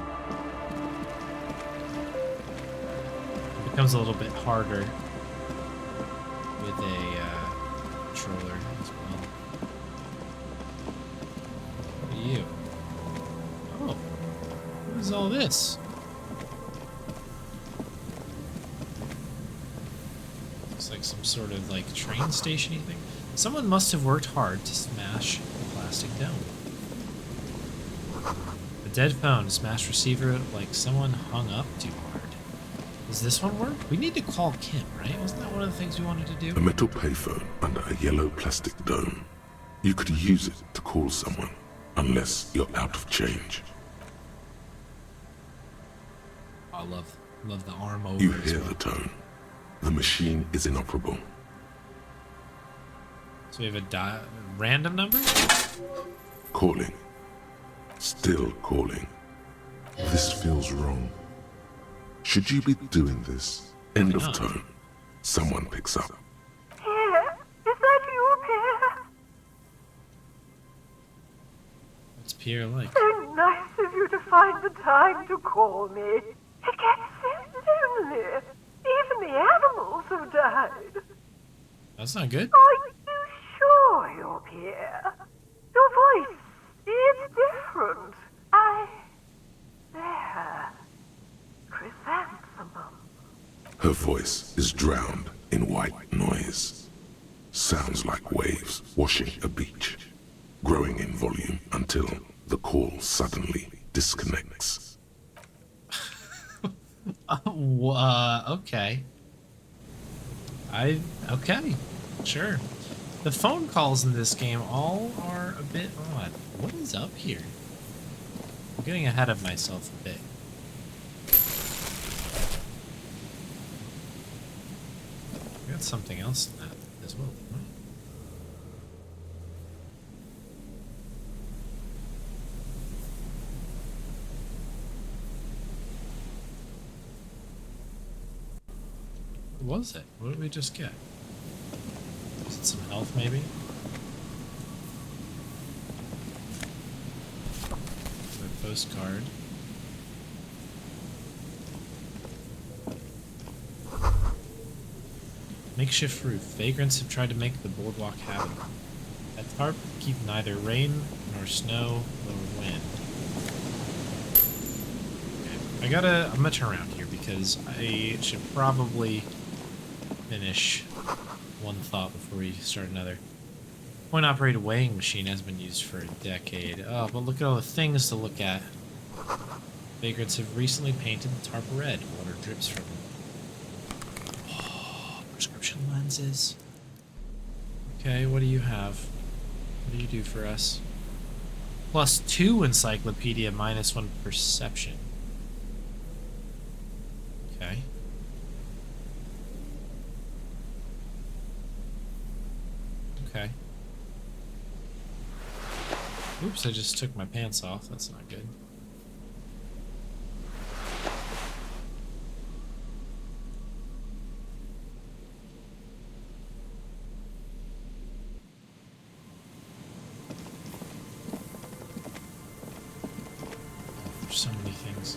It becomes a little bit harder with a controller as well. What are you? Oh, what is all this? Looks like some sort of like train station-y thing. Someone must have worked hard to smash the plastic dome. A dead phone, smashed receiver, like someone hung up too hard. Does this one work? We need to call Kim, right? Wasn't that one of the things we wanted to do? A metal payphone under a yellow plastic dome. You could use it to call someone, unless you're out of change. I love the arm over You as hear well. the tone. The machine is inoperable. So we have a random number? Calling. Still calling. This feels wrong. Should you be doing this? End of not? tone. Someone picks up. Pierre, is that you, Pierre? What's Pierre like? So nice of you to find the time to call me. It gets so lonely. Even the animals have died. That's not good. Are you sure you're Pierre? Your voice is different. There. Chrysanthemum. Her voice is drowned in white noise. Sounds like waves washing a beach, growing in volume until the call suddenly disconnects. Okay. Okay. Sure. The phone calls in this game all are a bit odd. What is up here? I'm getting ahead of myself a bit. We got something else in that as well, right? What was it? What did we just get? Was it some health, maybe? A postcard. Makeshift roof. Vagrants have tried to make the boardwalk habitable. That tarp will keep neither rain nor snow nor wind. Okay. I'm gonna turn around here because I should probably finish one thought before we start another. Point-operated weighing machine has been used for a decade. Oh, but look at all the things to look at. Vagrants have recently painted the tarp red. Water drips from them. Oh, prescription lenses. Okay, what do you have? What do you do for us? +2 encyclopedia, -1 perception. Okay. Okay. Oops, I just took my pants off. That's not good. There's so many things.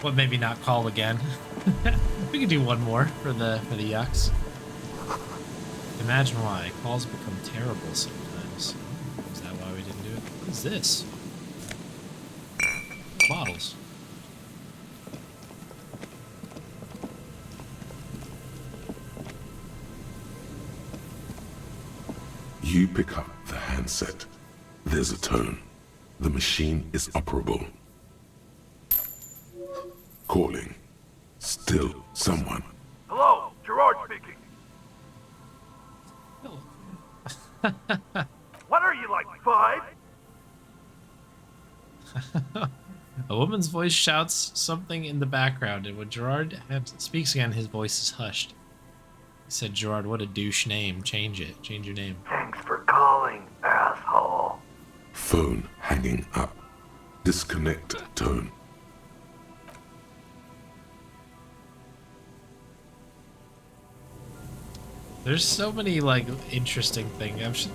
What, maybe not call again? We could do one more for the yucks. Imagine why. Calls become terrible sometimes. Is that why we didn't do it? What is this? Bottles. You pick up the handset. There's a tone. The machine is operable. Calling. Still someone. Hello, Gerard speaking. What are you, like 5? A woman's voice shouts something in the background, and when Gerard speaks again, his voice is hushed. He said, Gerard, what a douche name. Change it. Change your name. Thanks for calling, asshole. Phone hanging up. Disconnect tone. There's so many, like, interesting things.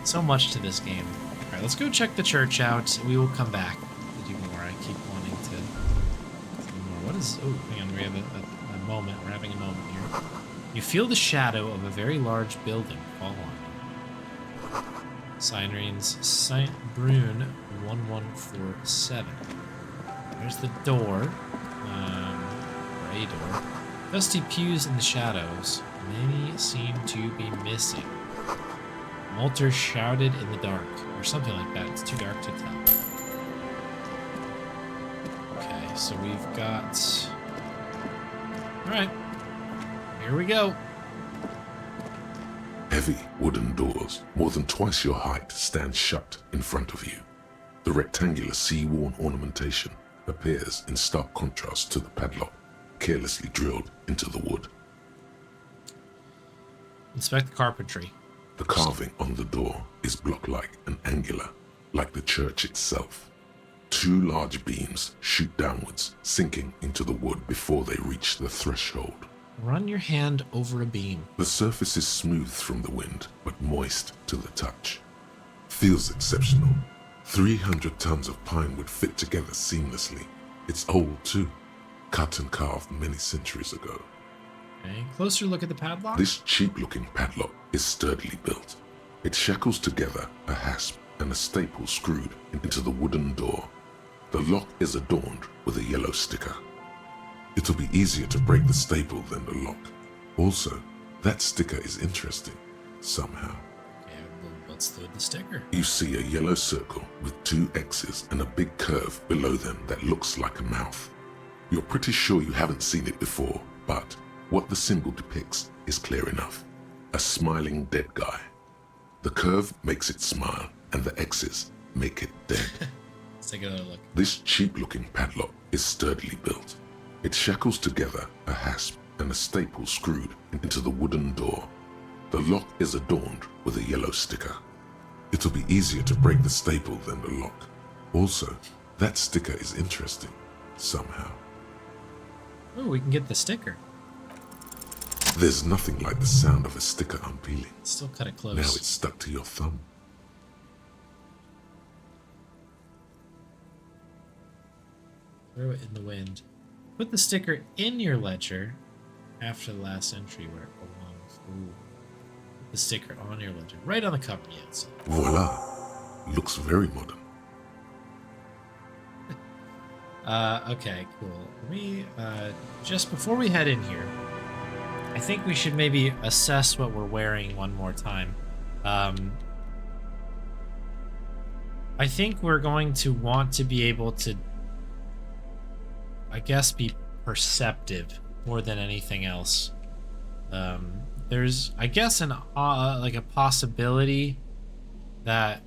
So much to this game. Alright, let's go check the church out. We will come back to do more. I keep wanting to do more. What is... Oh, hang on. We have a moment. We're having a moment here. You feel the shadow of a very large building fall on you. Sign reads Saint Brune 1147. There's the door. Or a door. Dusty pews in the shadows. Many seem to be missing. Altar shouted in the dark, or something like that. It's too dark to tell. Okay, so we've got... Alright. Here we go. Heavy wooden doors, more than twice your height, stand shut in front of you. The rectangular sea-worn ornamentation appears in stark contrast to the padlock, carelessly drilled into the wood. Inspect the carpentry. The carving on the door is block-like and angular, like the church itself. 2 large beams shoot downwards, sinking into the wood before they reach the threshold. Run your hand over a beam. The surface is smooth from the wind, but moist to the touch. Feels exceptional. 300 tons of pine would fit together seamlessly. It's old too, cut and carved many centuries ago. Okay, closer look at the padlock. This cheap-looking padlock is sturdily built. It shackles together a hasp and a staple screwed into the wooden door. The lock is adorned with a yellow sticker. It'll be easier to break the staple than the lock. Also, that sticker is interesting, somehow. Okay, what's the sticker? You see a yellow circle with 2 X's and a big curve below them that looks like a mouth. You're pretty sure you haven't seen it before, but what the symbol depicts is clear enough. A smiling dead guy. The curve makes it smile, and the X's make it dead. Let's take another look. This cheap-looking padlock is sturdily built. It shackles together a hasp and a staple screwed into the wooden door. The lock is adorned with a yellow sticker. It'll be easier to break the staple than the lock. Also, that sticker is interesting, somehow. Oh, we can get the sticker. There's nothing like the sound of a sticker unpeeling. Still cut it close. Now it's stuck to your thumb. Throw it in the wind. Put the sticker in your ledger after the last entry where it belongs. Ooh. Put the sticker on your ledger. Right on the company outside. Voila. Looks very modern. Okay, cool. Let me, just before we head in here, I think we should maybe assess what we're wearing one more time. I think we're going to want to be able to, I guess, be perceptive more than anything else. There's, I guess, like a possibility that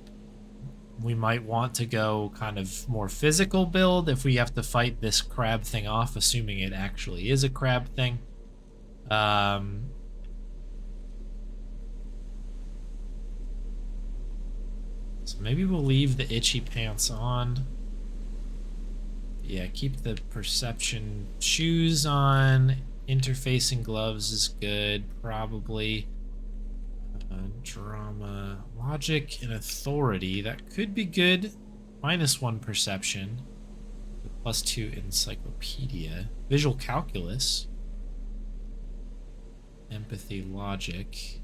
we might want to go kind of more physical build if we have to fight this crab thing off, assuming it actually is a crab thing. So maybe we'll leave the itchy pants on. Yeah, keep the perception shoes on. Interfacing gloves is good, probably. Drama, logic, and authority. That could be good. -1 perception. +2 encyclopedia. Visual calculus. Empathy, logic.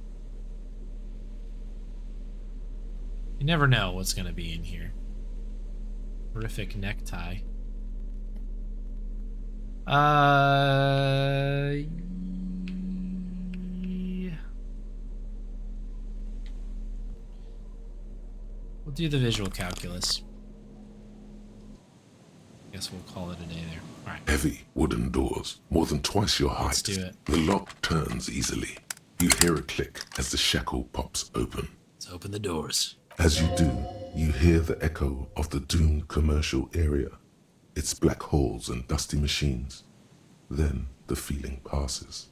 You never know what's going to be in here. Horrific necktie. We'll do the visual calculus. Guess we'll call it a day there. All right. Heavy wooden doors, more than twice your height. Let's do it. The lock turns easily. You hear a click as the shackle pops open. Let's open the doors. As you do, you hear the echo of the doomed commercial area. Its black holes and dusty machines. Then the feeling passes.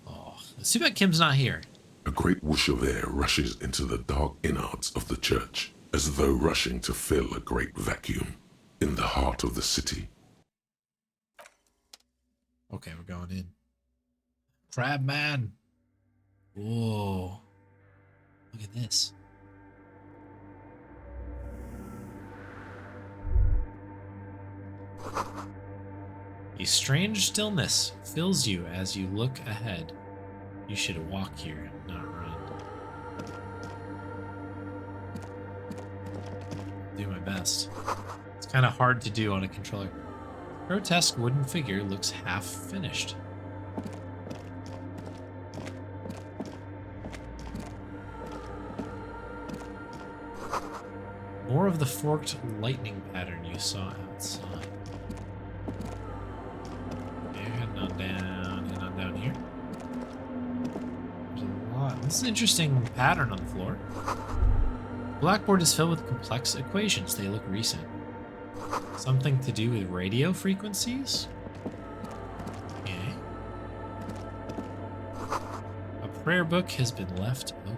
Oh, it's too bad Kim's not here. A great whoosh of air rushes into the dark innards of the church, as though rushing to fill a great vacuum in the heart of the city. Okay, we're going in. Crab man. Whoa. Look at this. A strange stillness fills you as you look ahead. You should walk here, not run. Do my best. It's kind of hard to do on a controller. Grotesque wooden figure looks half finished. More of the forked lightning pattern you saw outside. Okay, heading on down here. There's a lot. This is an interesting pattern on the floor. Blackboard is filled with complex equations. They look recent. Something to do with radio frequencies? Okay. A prayer book has been left open.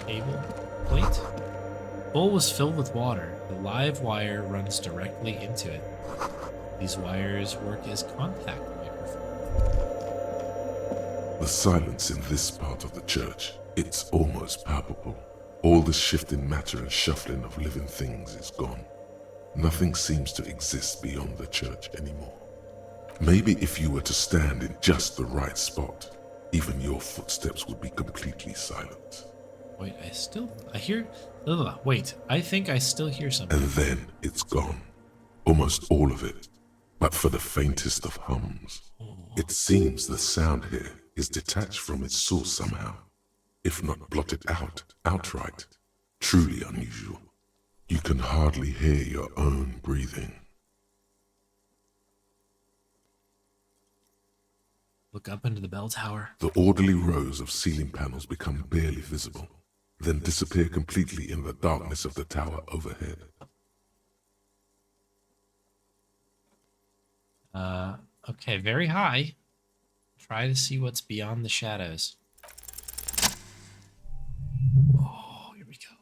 Cable, plate. Bowl was filled with water. The live wire runs directly into it. These wires work as contact microphones. The silence in this part of the church, it's almost palpable. All the shifting matter and shuffling of living things is gone. Nothing seems to exist beyond the church anymore. Maybe if you were to stand in just the right spot, even your footsteps would be completely silent. Wait, I hear... Wait, I think I still hear something. And then it's gone. Almost all of it. But for the faintest of hums. It seems the sound here is detached from its source somehow. If not blotted out outright. Truly unusual. You can hardly hear your own breathing. Look up into the bell tower. The orderly rows of ceiling panels become barely visible, then disappear completely in the darkness of the tower overhead. Okay, very high. Try to see what's beyond the shadows. Oh, here we go.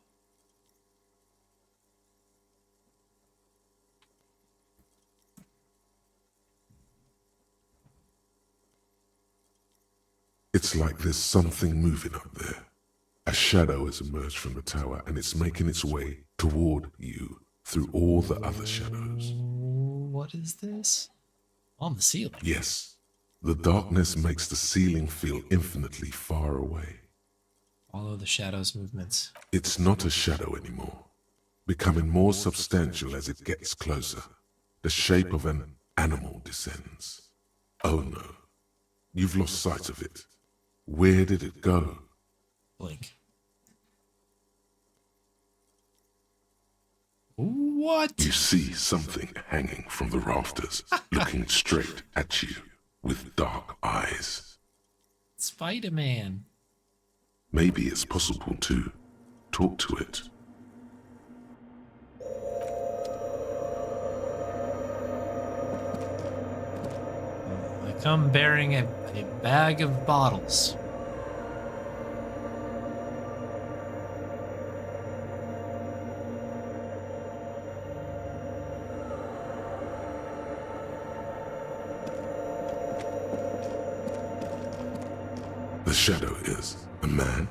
It's like there's something moving up there. A shadow has emerged from the tower and it's making its way toward you through all the other shadows. What is this? On the ceiling. Yes, the darkness makes the ceiling feel infinitely far away. Follow the shadow's movements. It's not a shadow anymore, becoming more substantial as it gets closer. The shape of an animal descends. Oh no, you've lost sight of it. Where did it go? Blink. What? You see something hanging from the rafters, looking straight at you with dark eyes. Spider-Man. Maybe it's possible to talk to it. I come bearing a bag of bottles. The shadow is a man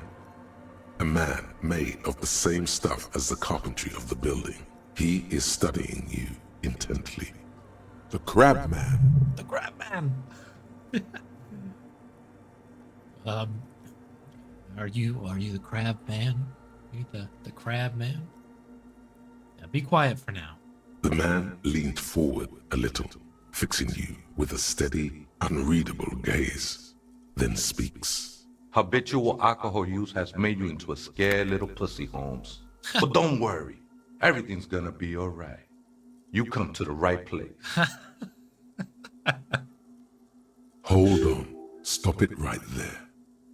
made of the same stuff as the carpentry of the building. He is studying you intently. The crab man. The crab man. Are you the crab man? Are you the crab man? Yeah, be quiet for now. The man leaned forward a little, fixing you with a steady, unreadable gaze, then speaks. Habitual alcohol use has made you into a scared little pussy, Holmes. But don't worry, everything's gonna be alright. You come to the right place. Hold on. Stop it right there.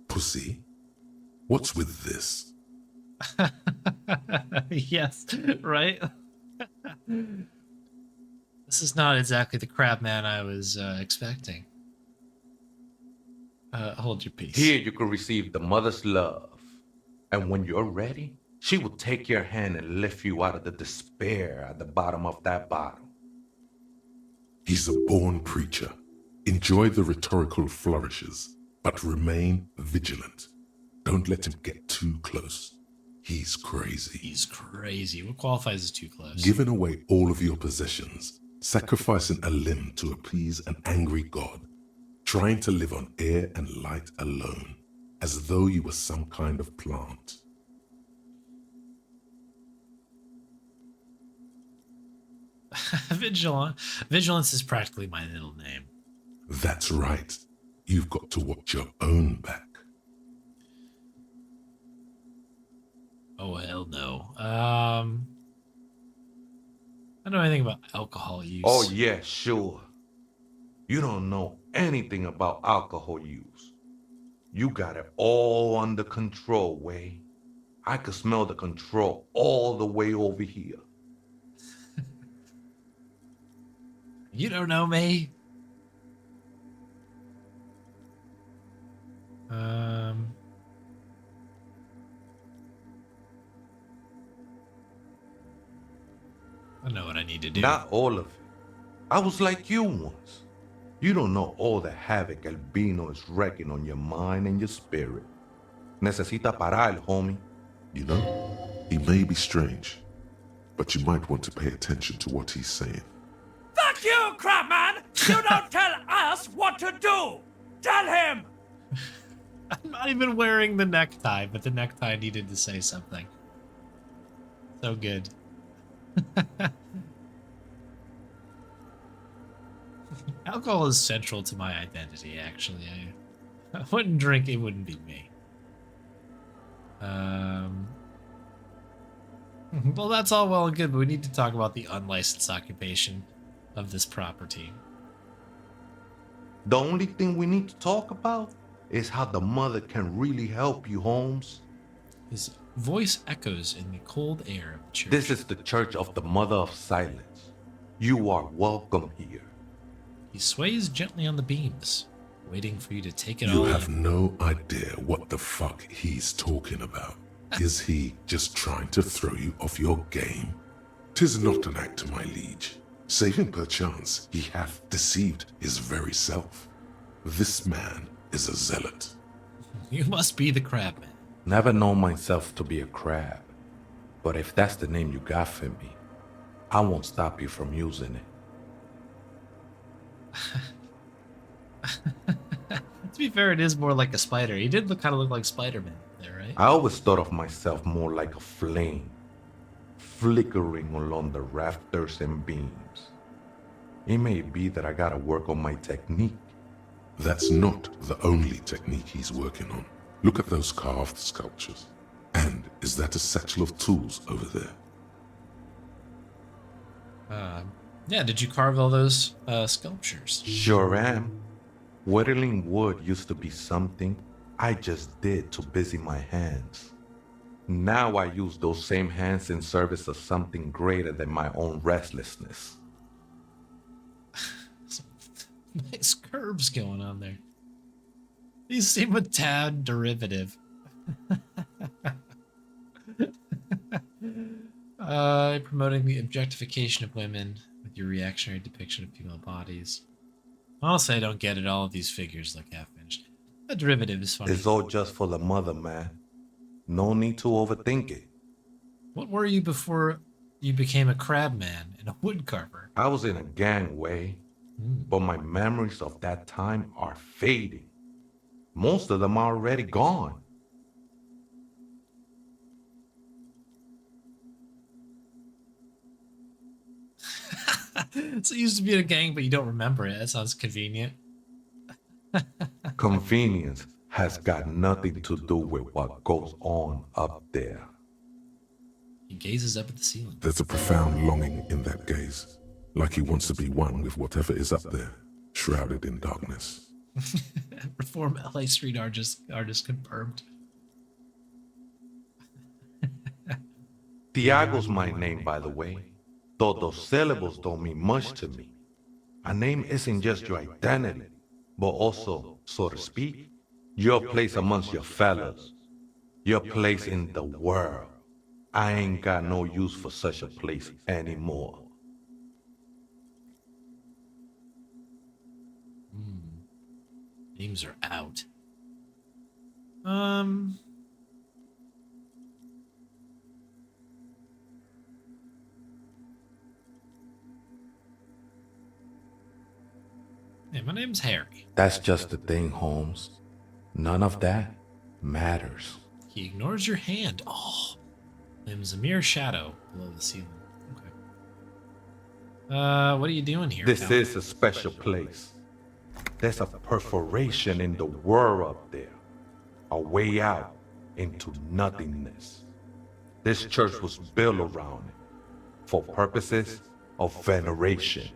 Pussy, what's with this? Yes, right? This is not exactly the crab man I was expecting. Hold your peace. Here you can receive the mother's love. And when you're ready, she will take your hand and lift you out of the despair at the bottom of that bottle. He's a born preacher. Enjoy the rhetorical flourishes, but remain vigilant. Don't let him get too close. He's crazy. He's crazy. What qualifies as too close? Giving away all of your possessions, sacrificing a limb to appease an angry god, trying to live on air and light alone, as though you were some kind of plant. Vigilance is practically my middle name. That's right. You've got to watch your own back. Oh, hell no. I don't know anything about alcohol use. Oh, yeah, sure. You don't know anything about alcohol use. You got it all under control, Way. I could smell the control all the way over here. You don't know me. I know what I need to do. Not all of it. I was like you once. You don't know all the havoc Albino is wrecking on your mind and your spirit. Necesita parar, homie. You know, he may be strange, but you might want to pay attention to what he's saying. Fuck you, Crabman! You don't tell us what to do! Tell him! I'm not even wearing the necktie, but the necktie needed to say something. So good. Alcohol is central to my identity, actually. I wouldn't drink, it wouldn't be me. Well, that's all well and good, but we need to talk about the unlicensed occupation of this property. The only thing we need to talk about is how the mother can really help you, Holmes. His voice echoes in the cold air of the church. This is the Church of the Mother of Silence. You are welcome here. He sways gently on the beams, waiting for you to take it You all have in. no idea what the fuck he's talking about. Is he just trying to throw you off your game? 'Tis not an act, my liege, saving perchance he hath deceived his very self. This man is a zealot. You must be the crabman. Never known myself to be a crab. But if that's the name you got for me, I won't stop you from using it. To be fair, it is more like a spider. He did kind of look like Spider-Man there, right? I always thought of myself more like a flame, flickering along the rafters and beams. It may be that I gotta work on my technique, That's not the only technique he's working on. Look at those carved sculptures. And is that a satchel of tools over there? Yeah, did you carve all those sculptures? Sure am. Whittling wood used to be something I just did to busy my hands. Now I use those same hands in service of something greater than my own restlessness. Some nice curves going on there. These seem a tad derivative. Promoting the objectification of women with your reactionary depiction of female bodies. Honestly, I don't get it. All of these figures look half finished. The derivative is funny. It's all just for the mother, man. No need to overthink it. What were you before you became a crab man and a wood carver? I was in a gangway, but my memories of that time are fading. Most of them are already gone. So you used to be in a gang, but you don't remember it. That sounds convenient. Convenience has got nothing to do with what goes on up there. He gazes up at the ceiling. There's a profound longing in that gaze, like he wants to be one with whatever is up there, shrouded in darkness. Reform LA street artist confirmed. Tiago's my name, by the way, though those syllables don't mean much to me. A name isn't just your identity, but also, so to speak, your place amongst your fellows, your place in the world. I ain't got no use for such a place anymore. Names are out. Yeah, my name's Harry. That's just the thing, Holmes. None of that matters. He ignores your hand. Oh, name's a mere shadow below the ceiling. Okay. What are you doing here? This pal? is a special place. There's a perforation in the world up there, a way out into nothingness. This church was built around it for purposes of veneration.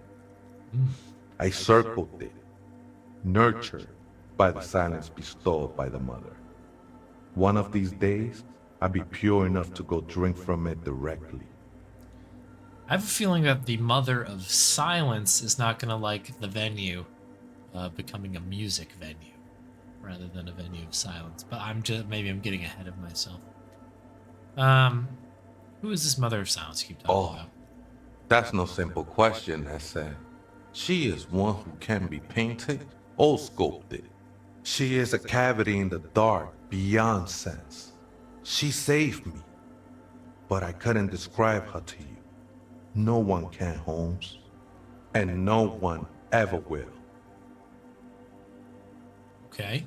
I circled it, nurtured by the silence bestowed by the mother. One of these days, I'll be pure enough to go drink from it directly. I have a feeling that the mother of silence is not going to like the venue becoming a music venue rather than a venue of silence. But maybe I'm getting ahead of myself. Who is this mother of silence you keep talking about? That's no simple question, Essa. She is one who can be painted or sculpted. She is a cavity in the dark beyond sense. She saved me, but I couldn't describe her to you. No one can, Holmes, and no one ever will. Okay,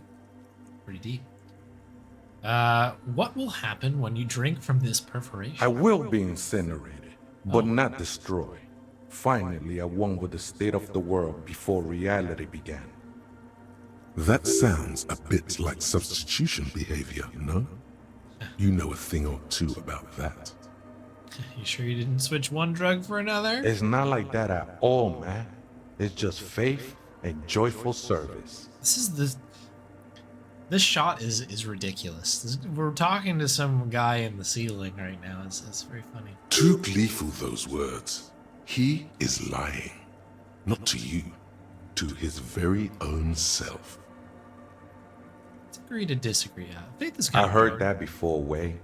pretty deep. What will happen when you drink from this perforation? I will be incinerated, but not destroyed. Finally, I won with the state of the world before reality began. That sounds a bit like substitution behavior, no? You know a thing or two about that. You sure you didn't switch one drug for another? It's not like that at all, man. It's just faith and joyful service. This shot is ridiculous. We're talking to some guy in the ceiling right now. It's very funny. Too gleeful, those words. He is lying. Not to you, to his very own self. Let's agree to disagree. Faith is I kind of heard hard. that before, Way.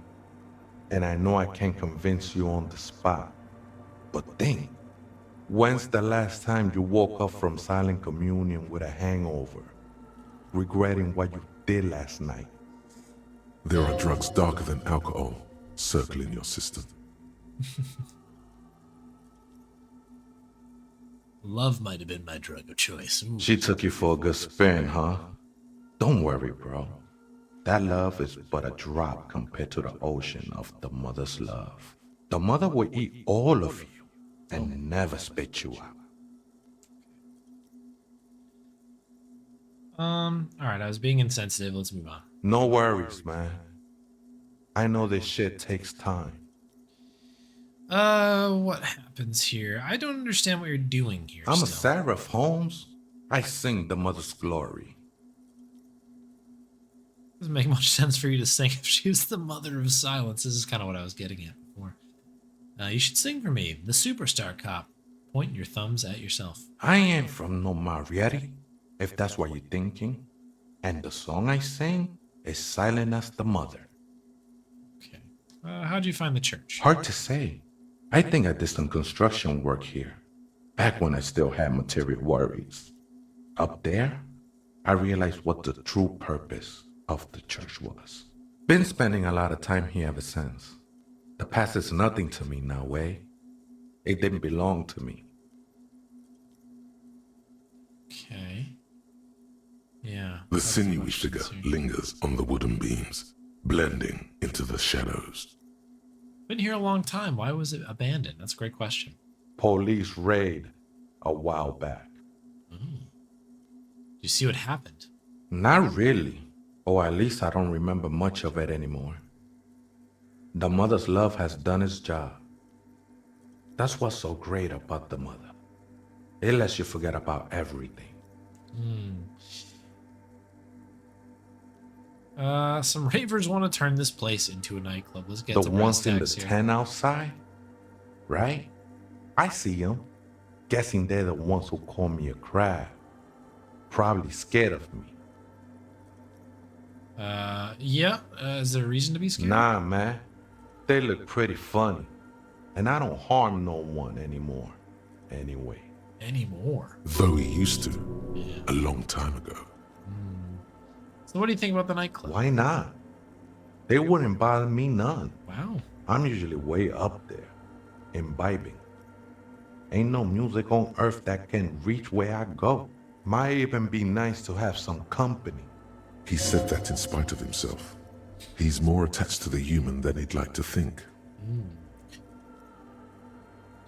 And I know I can't convince you on the spot. But think, when's the last time you woke up from silent communion with a hangover, regretting what you did last night? There are drugs darker than alcohol circling your system. Love might have been my drug of choice. Ooh. She took you for a good spin, huh? Don't worry, bro. That love is but a drop compared to the ocean of the mother's love. The mother will eat all of you and never spit you out. Alright, I was being insensitive. Let's move on. No worries, man. I know this shit takes time. What happens here? I don't understand what you're doing here. I'm a still. seraph, Holmes. I sing the mother's glory. Doesn't make much sense for you to sing if she was the mother of silence. This is kind of what I was getting at before. You should sing for me, the superstar cop. Point your thumbs at yourself. I ain't from no Marietti, if that's what you're thinking. And the song I sing is silent as the mother. Okay. How'd you find the church? Hard to say. I think I did some construction work here, back when I still had material worries. Up there, I realized what the true purpose of the church was. Been spending a lot of time here ever since. The past is nothing to me now, eh? It didn't belong to me. Okay. Yeah. The that's sinewy much figure concern. lingers on the wooden beams, blending into the shadows. Been here a long time. Why was it abandoned? That's a great question. Police raid a while back. Do you see what happened? Not really, or at least I don't remember much of it anymore. The mother's love has done its job. That's what's so great about the mother. It lets you forget about everything. Some ravers want to turn this place into a nightclub. Let's get The to ones brass in the tacks here. tent outside, right? I see them. Guessing they're the ones who call me a crab. Probably scared of me. Yeah. Is there a reason to be scared? Nah, man. They look pretty funny. And I don't harm no one anymore. Anyway. Anymore. Though he used to, a long time ago. So what do you think about the nightclub? Why not? They wouldn't bother me none. Wow. I'm usually way up there, imbibing. Ain't no music on earth that can reach where I go. Might even be nice to have some company. He said that in spite of himself. He's more attached to the human than he'd like to think.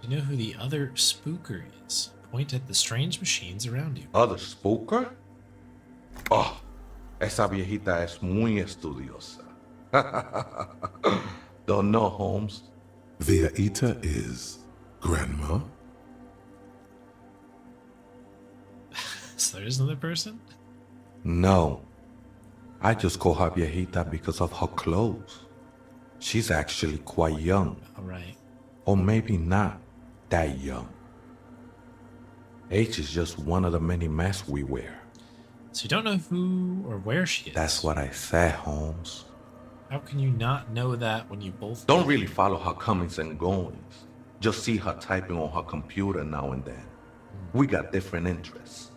Do you know who the other spooker is? Point at the strange machines around you. Other spooker? Oh, esa viejita es muy estudiosa. Don't know, Holmes. Viaita is Grandma? So there's another person? No. I just call her viejita because of her clothes. She's actually quite young. All right. Or maybe not that young. Age is just one of the many masks we wear. So you don't know who or where she is. That's what I said, Holmes. How can you not know that when you both Don't really follow her comings and goings. Just see her typing on her computer now and then. We got different interests.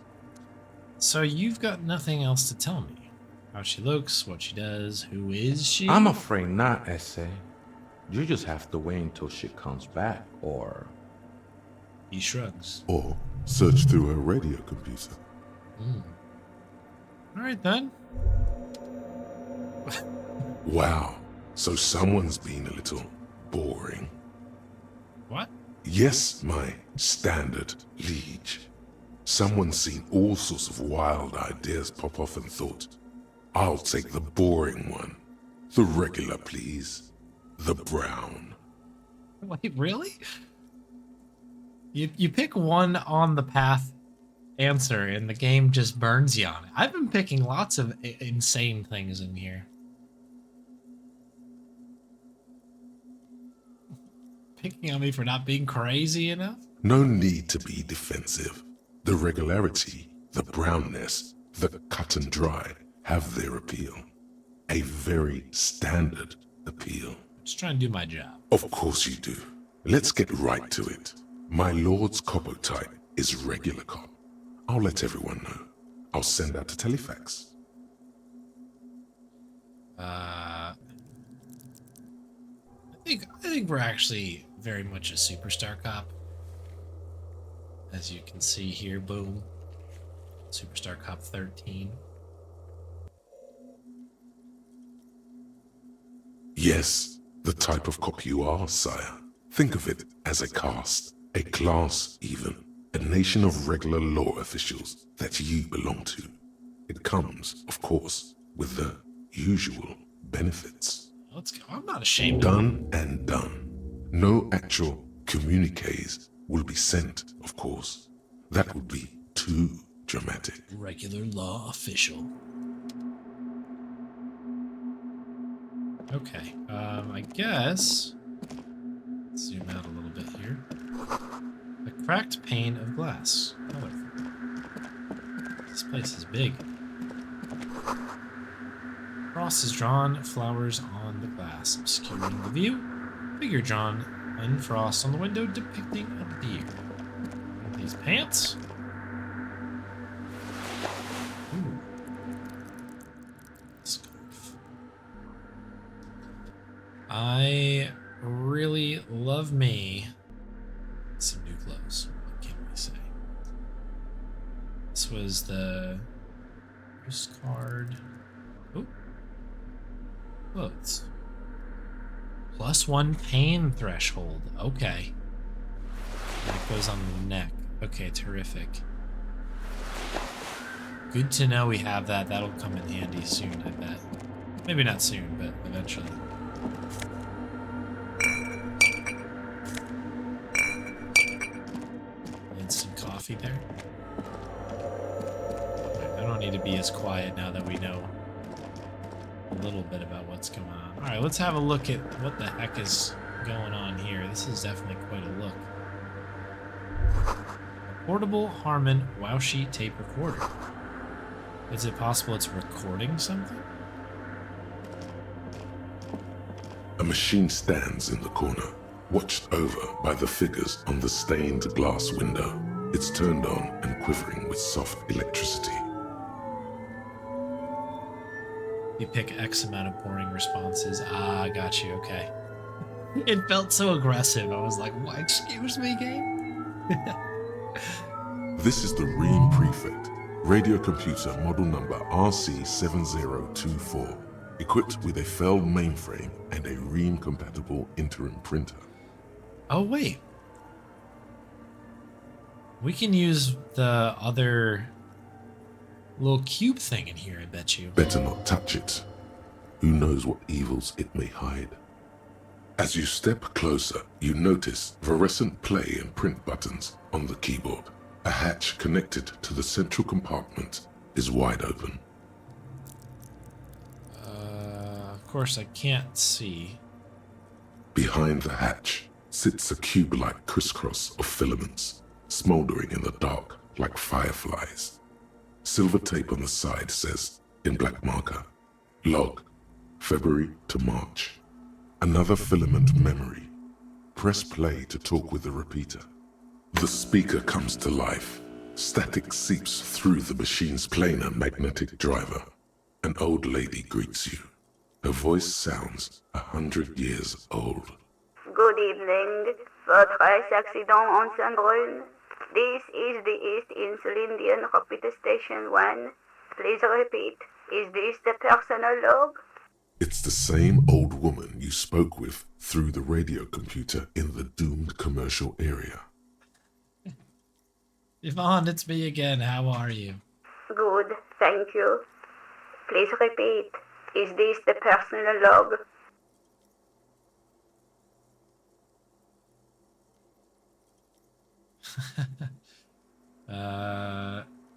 So you've got nothing else to tell me? How she looks, what she does, who is she? I'm afraid not, Essay. You just have to wait until she comes back, or... He shrugs. Or search through her radio computer. All right then. Wow, so someone's been a little boring. What? Yes, my standard liege. Someone's seen all sorts of wild ideas pop off and thought, I'll take the boring one. The regular, please. The brown. Wait, really? You pick one on the path answer and the game just burns you on it. I've been picking lots of insane things in here. Picking on me for not being crazy enough? No need to be defensive. The regularity, the brownness, the cut and dry have their appeal. A very standard appeal. Just trying to do my job. Of course you do. Let's get right to it. My lord's coppo type is regular cop. I'll let everyone know. I'll send out a telefax. I think we're actually very much a superstar cop. As you can see here, boom. Superstar Cop 13. Yes, the type of cop you are, sire. Think of it as a caste, a class even, a nation of regular law officials that you belong to. It comes, of course, with the usual benefits. Let's go. I'm not ashamed of it. Done and done. No actual communiques will be sent, of course. That would be too dramatic. Regular law official. Okay, I guess... Let's zoom out a little bit here. A cracked pane of glass. Colorful. This place is big. Frost is drawn, flowers on the glass, obscuring the view. Figure drawn in frost on the window depicting a deer. These pants. Ooh. Scarf. I really love me some new clothes. What can we say? This was the postcard. Oh, clothes. +1 pain threshold. Okay. That goes on the neck. Okay, terrific. Good to know we have that. That'll come in handy soon, I bet. Maybe not soon, but eventually. Instant coffee there. I don't need to be as quiet now that we know a little bit about what's going on. Alright, let's have a look at what the heck is going on here. This is definitely quite a look. A portable Harman wow sheet tape recorder. Is it possible it's recording something? A machine stands in the corner, watched over by the figures on the stained glass window. It's turned on and quivering with soft electricity. You pick X amount of boring responses. Ah, got you, okay. It felt so aggressive. I was like, what? Excuse me, game? This is the Ream Prefect, radio computer model number RC7024, equipped with a Fell mainframe and a Ream-compatible interim printer. Oh, wait. We can use the other little cube thing in here, I bet you. Better not touch it. Who knows what evils it may hide. As you step closer, you notice fluorescent play and print buttons on the keyboard. A hatch connected to the central compartment is wide open. Of course I can't see. Behind the hatch sits a cube-like crisscross of filaments, smoldering in the dark like fireflies. Silver tape on the side says, in black marker, log, February to March. Another filament memory. Press play to talk with the repeater. The speaker comes to life. Static seeps through the machine's planar magnetic driver. An old lady greets you. Her voice sounds 100 years old. Good evening. Votre accident on Saint-Brun. This is the East Insulindian Repeater Station 1. Please repeat. Is this the personal log? It's the same old woman you spoke with through the radio computer in the doomed commercial area. Yvonne, it's me again. How are you? Good, thank you. Please repeat. Is this the personal log?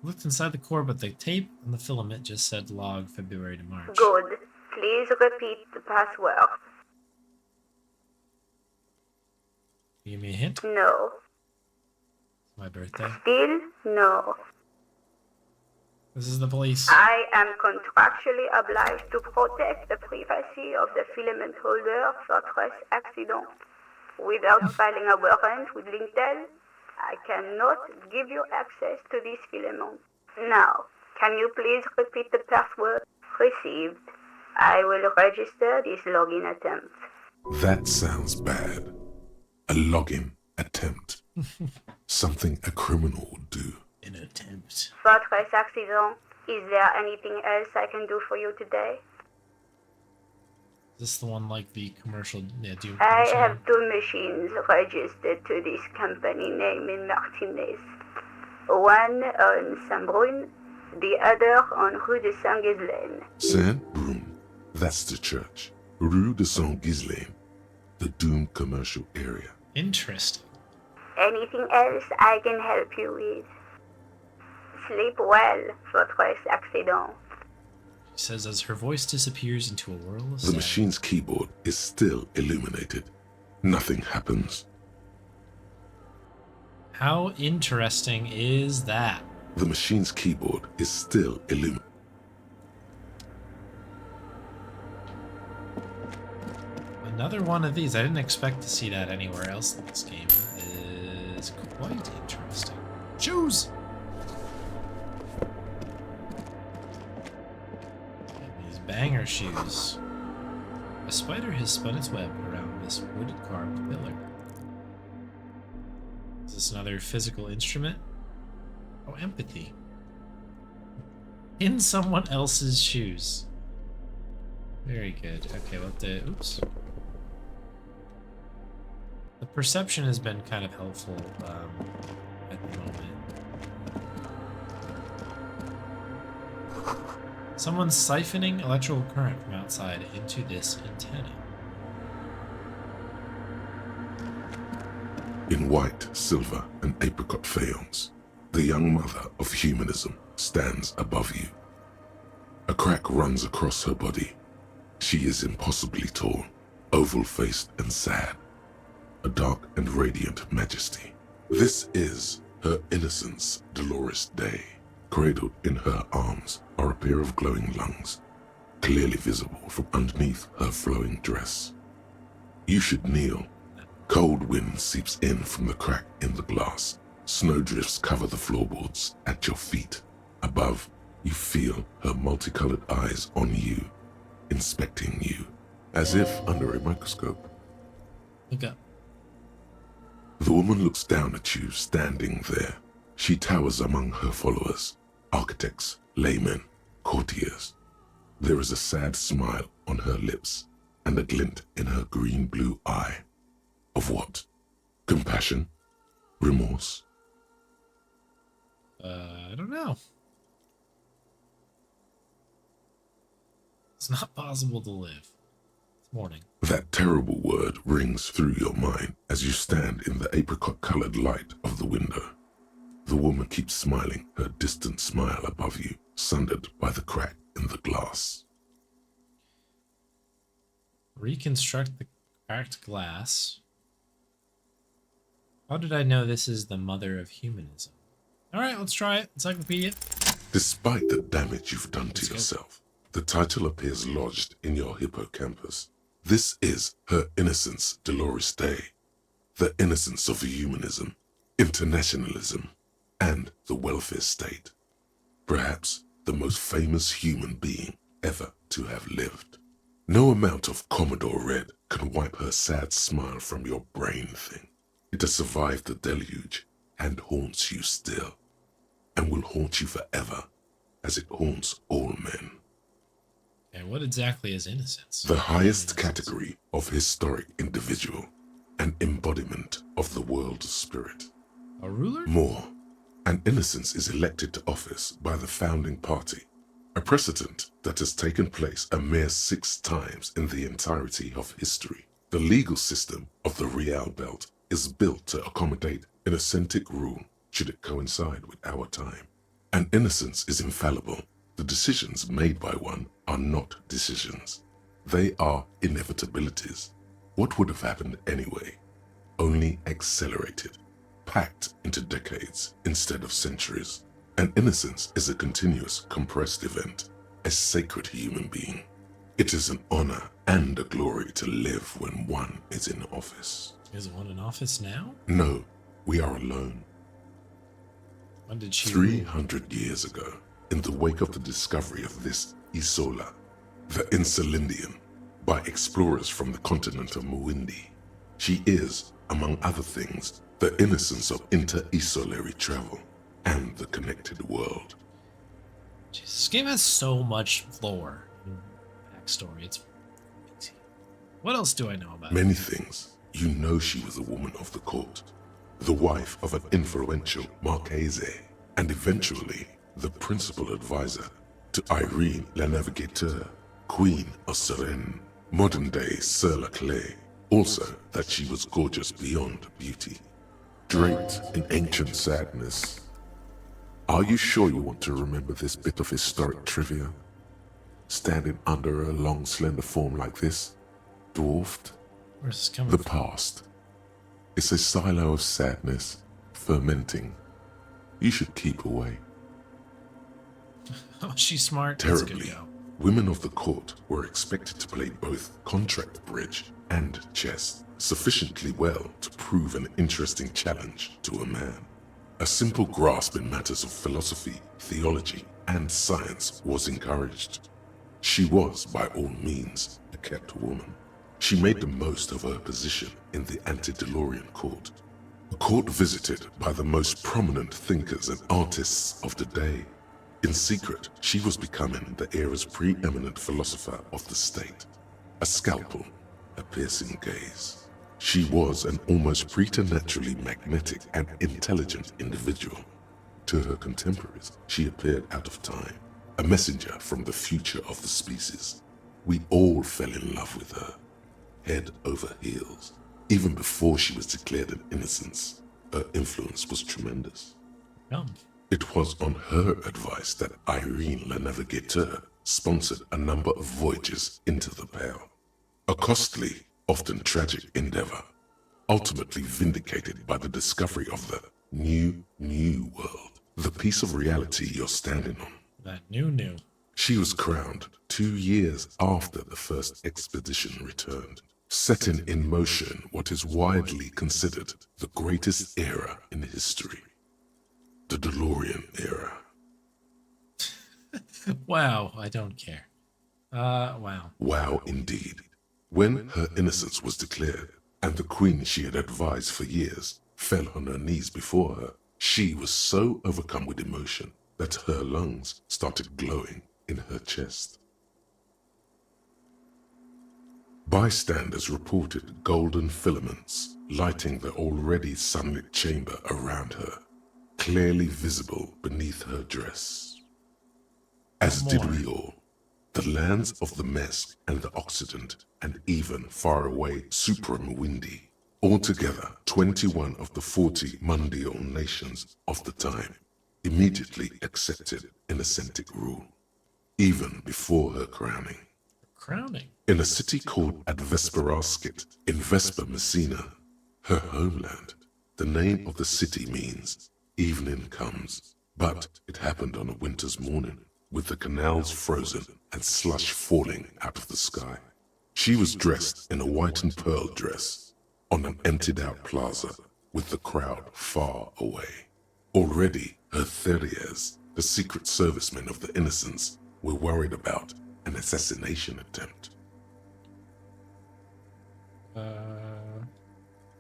Looked inside the core, but the tape and the filament just said log February to March. Good. Please repeat the password. You give me a hint? No. It's my birthday. Still no. This is the police. I am contractually obliged to protect the privacy of the filament holder for stress accident. Without filing a warrant with Lintel, I cannot give you access to this filament. Now, can you please repeat the password? Received. I will register this login attempt. That sounds bad. A login attempt. Something a criminal would do. An attempt. Votre accident. Is there anything else I can do for you today? Is this the one like the commercial? Yeah, do you? I have 2 machines registered to this company name in Martinez. One on Saint-Brun The other on Rue de Saint-Ghislaine. Saint-Brune, that's the church. Rue de Saint-Ghislaine, the doomed commercial area. Interesting. Anything else I can help you with? Sleep well, Fortress Accident. She says as her voice disappears into a whirl of The sound. machine's keyboard is still illuminated. Nothing happens. How interesting is that? The machine's keyboard is still illuminated. Another one of these. I didn't expect to see that anywhere else in this game. Is quite interesting. Shoes! These banger shoes. A spider has spun its web around this wood-carved pillar. Is this another physical instrument? Oh, empathy. In someone else's shoes. Very good. Okay, what the... Oops. The perception has been kind of helpful at the moment. Someone's siphoning electrical current from outside into this antenna. In white, silver, and apricot faience, the young mother of humanism stands above you. A crack runs across her body. She is impossibly tall, oval-faced and sad. A dark and radiant majesty. This is her innocence, Dolores Day. Cradled in her arms are a pair of glowing lungs, clearly visible from underneath her flowing dress. You should kneel. Cold wind seeps in from the crack in the glass. Snowdrifts cover the floorboards at your feet. Above, you feel her multicolored eyes on you, inspecting you, as if under a microscope. Look up. The woman looks down at you standing there. She towers among her followers, architects, laymen, courtiers. There is a sad smile on her lips and a glint in her green-blue eye. Of what? Compassion? Remorse? I don't know. It's not possible to live. It's morning. That terrible word rings through your mind as you stand in the apricot-colored light of the window. The woman keeps smiling, her distant smile above you, sundered by the crack in the glass. Reconstruct the cracked glass. How did I know this is the mother of humanism? Alright, let's try it. Encyclopedia. Despite the damage you've done to Let's go. yourself, the title appears lodged in your hippocampus. This is Her Innocence, Dolores Day. The innocence of humanism, internationalism, and the welfare state. Perhaps the most famous human being ever to have lived. No amount of Commodore Red can wipe her sad smile from your brain thing. It has survived the deluge and haunts you still, and will haunt you forever as it haunts all men. And what exactly is innocence? The highest category of historic individual, an embodiment of the world spirit. A ruler? More, an innocence is elected to office by the founding party, a precedent that has taken place a mere 6 times in the entirety of history. The legal system of the Real Belt is built to accommodate an authentic rule should it coincide with our time. An innocence is infallible. The decisions made by one are not decisions. They are inevitabilities. What would have happened anyway? Only accelerated, packed into decades instead of centuries. An innocence is a continuous, compressed event, a sacred human being. It is an honor and a glory to live when one is in office. Is one in office now? No, we are alone. When did she 300 years ago, in the wake of the discovery of this Isola, the Insulindian, by explorers from the continent of Muindi, she is, among other things, the innocence of inter-isolary travel and the connected world. Jesus, this game has so much lore and backstory. It's crazy. What else do I know about Many it? things. You know she was a woman of the court, the wife of an influential Marchese, and eventually the principal advisor to Irene La Navigateur, Queen of Seren, modern-day Sir Laclay. Also, that she was gorgeous beyond beauty, draped in ancient sadness. Are you sure you want to remember this bit of historic trivia? Standing under a long, slender form like this, dwarfed, Where's this coming the from? past. It's a silo of sadness, fermenting. You should keep away. Oh, she's smart. That's a good Terribly, go. women of the court were expected to play both contract bridge and chess sufficiently well to prove an interesting challenge to a man. A simple grasp in matters of philosophy, theology, and science was encouraged. She was, by all means, a kept woman. She made the most of her position in the antediluvian court, a court visited by the most prominent thinkers and artists of the day. In secret, she was becoming the era's preeminent philosopher of the state. A scalpel, a piercing gaze. She was an almost preternaturally magnetic and intelligent individual. To her contemporaries, she appeared out of time, a messenger from the future of the species. We all fell in love with her, head over heels. Even before she was declared an innocence, her influence was tremendous. Yum. It was on her advice that Irene La Navigateur sponsored a number of voyages into the Pale. A costly, often tragic endeavor, ultimately vindicated by the discovery of the new world, the piece of reality you're standing on. That new. She was crowned 2 years after the first expedition returned, setting in motion what is widely considered the greatest era in history. The DeLorean era. Wow, I don't care. Wow. Wow, indeed. When her innocence was declared, and the queen she had advised for years fell on her knees before her, she was so overcome with emotion that her lungs started glowing in her chest. Bystanders reported golden filaments lighting the already sunlit chamber around her, clearly visible beneath her dress. As did we all. The lands of the Mesk and the Occident, and even far away Supreme Windy, altogether 21 of the 40 mundial nations of the time, immediately accepted Innocentic rule, even before her crowning. Crowning? In a city called Advesperaskit in Vesper Messina, her homeland, the name of the city means evening comes, but it happened on a winter's morning, with the canals frozen and slush falling out of the sky. She was dressed in a white and pearl dress on an emptied-out plaza with the crowd far away. Already, her Theriers, the secret servicemen of the Innocents, were worried about an assassination attempt.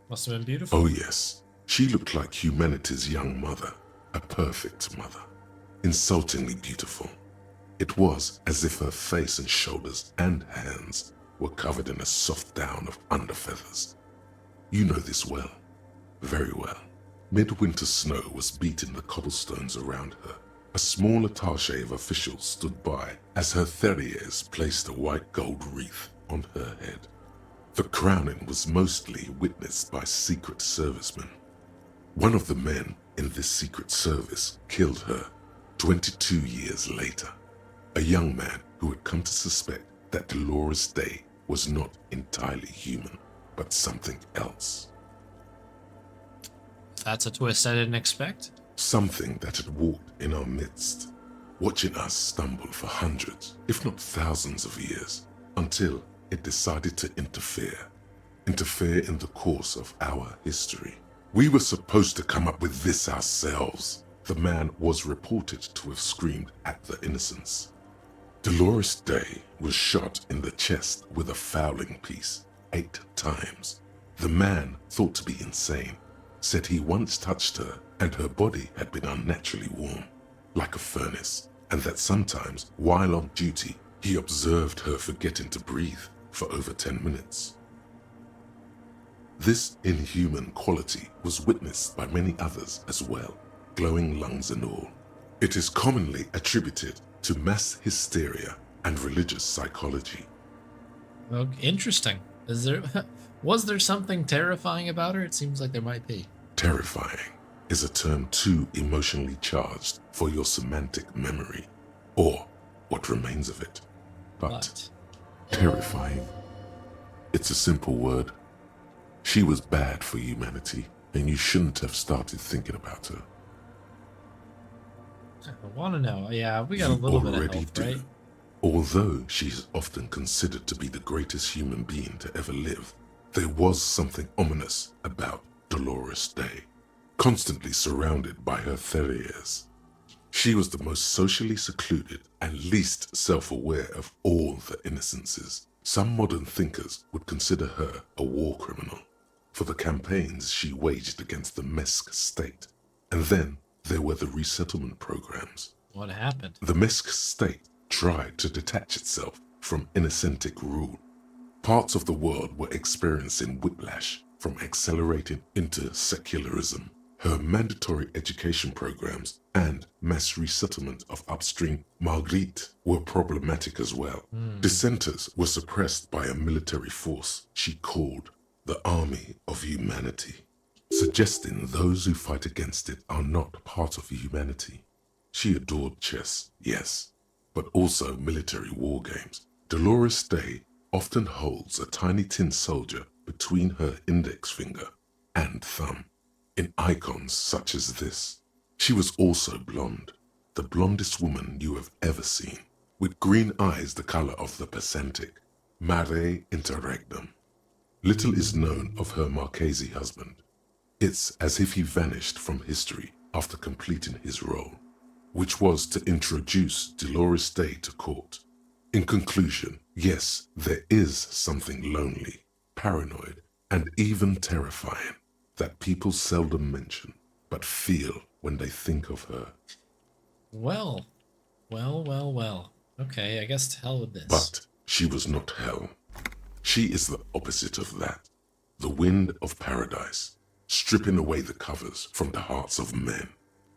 Must have been beautiful. Oh yes, she looked like humanity's young mother, a perfect mother, insultingly beautiful. It was as if her face and shoulders and hands were covered in a soft down of underfeathers. You know this well, very well. Midwinter snow was beating the cobblestones around her. A small attaché of officials stood by as her Theriers placed a white gold wreath on her head. The crowning was mostly witnessed by secret servicemen. One of the men in this secret service killed her 22 years later. A young man who had come to suspect that Dolores Day was not entirely human, but something else. That's a twist I didn't expect. Something that had walked in our midst, watching us stumble for hundreds, if not thousands of years, until it decided to interfere in the course of our history. We were supposed to come up with this ourselves. The man was reported to have screamed at the Innocents. Dolores Day was shot in the chest with a fowling piece 8 times. The man, thought to be insane, said he once touched her and her body had been unnaturally warm, like a furnace, and that sometimes, while on duty, he observed her forgetting to breathe for over 10 minutes. This inhuman quality was witnessed by many others as well, glowing lungs and all. It is commonly attributed to mass hysteria and religious psychology. Well, interesting. Is there was there something terrifying about her? It seems like there might be. Terrifying is a term too emotionally charged for your semantic memory, or what remains of it. But terrifying, it's a simple word. She was bad for humanity, and you shouldn't have started thinking about her. I want to know. Yeah, we got a little bit of help, right? Although she is often considered to be the greatest human being to ever live, there was something ominous about Dolores Day, constantly surrounded by her terriers. She was the most socially secluded and least self-aware of all the innocences. Some modern thinkers would consider her a war criminal for the campaigns she waged against the Mesk state. And then there were the resettlement programs. What happened? The Mesk state tried to detach itself from Innocentic rule. Parts of the world were experiencing whiplash from accelerating into secularism. Her mandatory education programs and mass resettlement of upstream Marguerite were problematic as well. Dissenters were suppressed by a military force she called the Army of Humanity, suggesting those who fight against it are not part of humanity. She adored chess, yes, but also military war games. Dolores Day often holds a tiny tin soldier between her index finger and thumb in icons such as this. She was also blonde, the blondest woman you have ever seen, with green eyes the color of the Pacentic, mare interregnum. Little is known of her Marchese husband. It's as if he vanished from history after completing his role, which was to introduce Dolores Day to court. In conclusion, yes, there is something lonely, paranoid, and even terrifying that people seldom mention, but feel when they think of her. Well. Okay, I guess to hell with this. But she was not hell. She is the opposite of that. The wind of paradise, stripping away the covers from the hearts of men.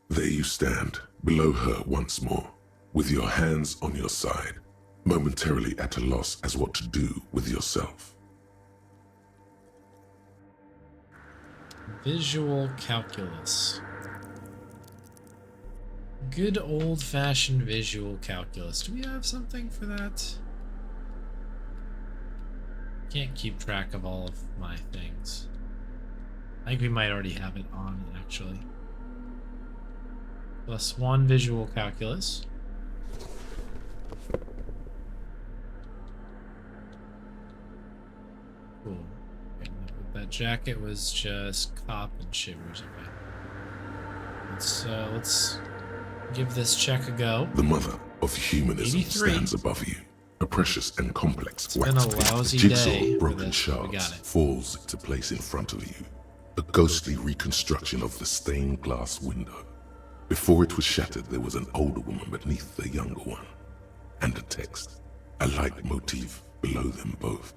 There you stand, below her once more, with your hands on your side, momentarily at a loss as what to do with yourself. Visual calculus. Good old-fashioned visual calculus. Do we have something for that? Can't keep track of all of my things. I think we might already have it on, actually. +1 visual calculus. Cool. Okay, that jacket was just cop and shivers. Okay. Let's give this check a go. The mother of humanism 83. stands above you. A precious and complex It's been a lousy jigsaw day of for broken this. shards We got it. falls into place in front of you. A ghostly reconstruction of the stained glass window. Before it was shattered, there was an older woman beneath the younger one, and a text, a leitmotif below them both.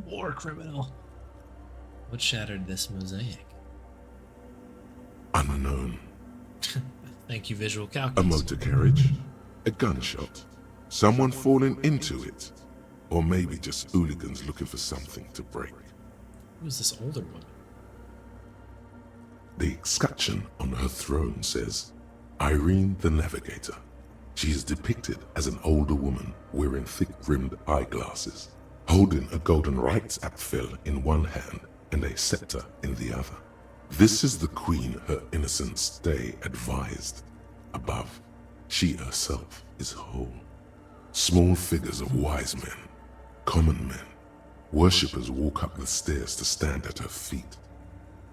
War criminal. What shattered this mosaic? Unknown. Thank you, visual A calculus. motor carriage, a gunshot, someone falling into it, or maybe just hooligans looking for something to break. Who's this older woman? The escutcheon on her throne says, Irene the Navigator. She is depicted as an older woman wearing thick-rimmed eyeglasses, holding a golden Reichsapfel in one hand and a scepter in the other. This is the queen her innocence day advised. Above, she herself is whole. Small figures of wise men, common men, worshippers walk up the stairs to stand at her feet.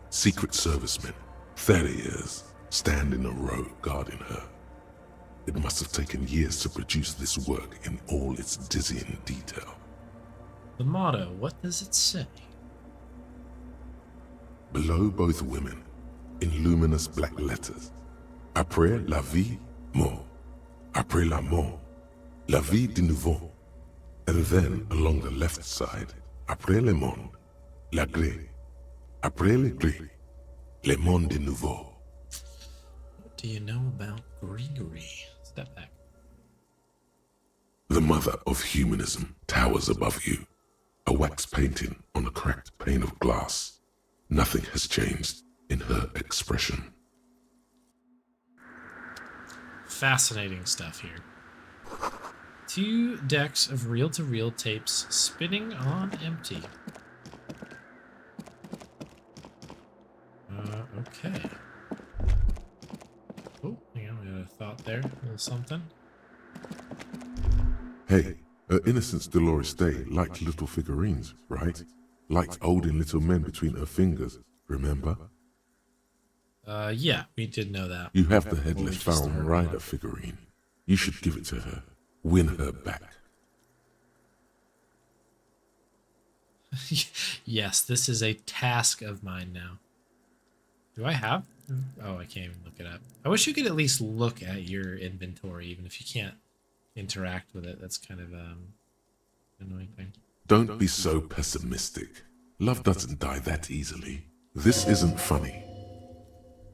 Secret servicemen, 30 years, stand in a row guarding her. It must have taken years to produce this work in all its dizzying detail. The motto, what does it say? Below both women, in luminous black letters, Après la vie, mort. Après la mort, la vie de nouveau. And then along the left side, Après le monde, La gré. Après le gré. Le monde est nouveau. What do you know about Grigory? Step back. The mother of humanism towers above you. A wax painting on a cracked pane of glass. Nothing has changed in her expression. Fascinating stuff here. 2 decks of reel-to-reel tapes spinning on empty. Okay. Oh, hang on, we got a thought there. A little something. Hey, her innocence Dolores Day liked little figurines, right? Liked holding little men between her fingers, remember? Yeah, we did know that. You have the Well, headless we just Pharaoh started Rider on. figurine. You should give it to her. Win her back. Yes, this is a task of mine now. Do I have? Oh, I can't even look it up. I wish you could at least look at your inventory, even if you can't interact with it. That's kind of annoying thing. Don't be so pessimistic. Love doesn't die that easily. This isn't funny.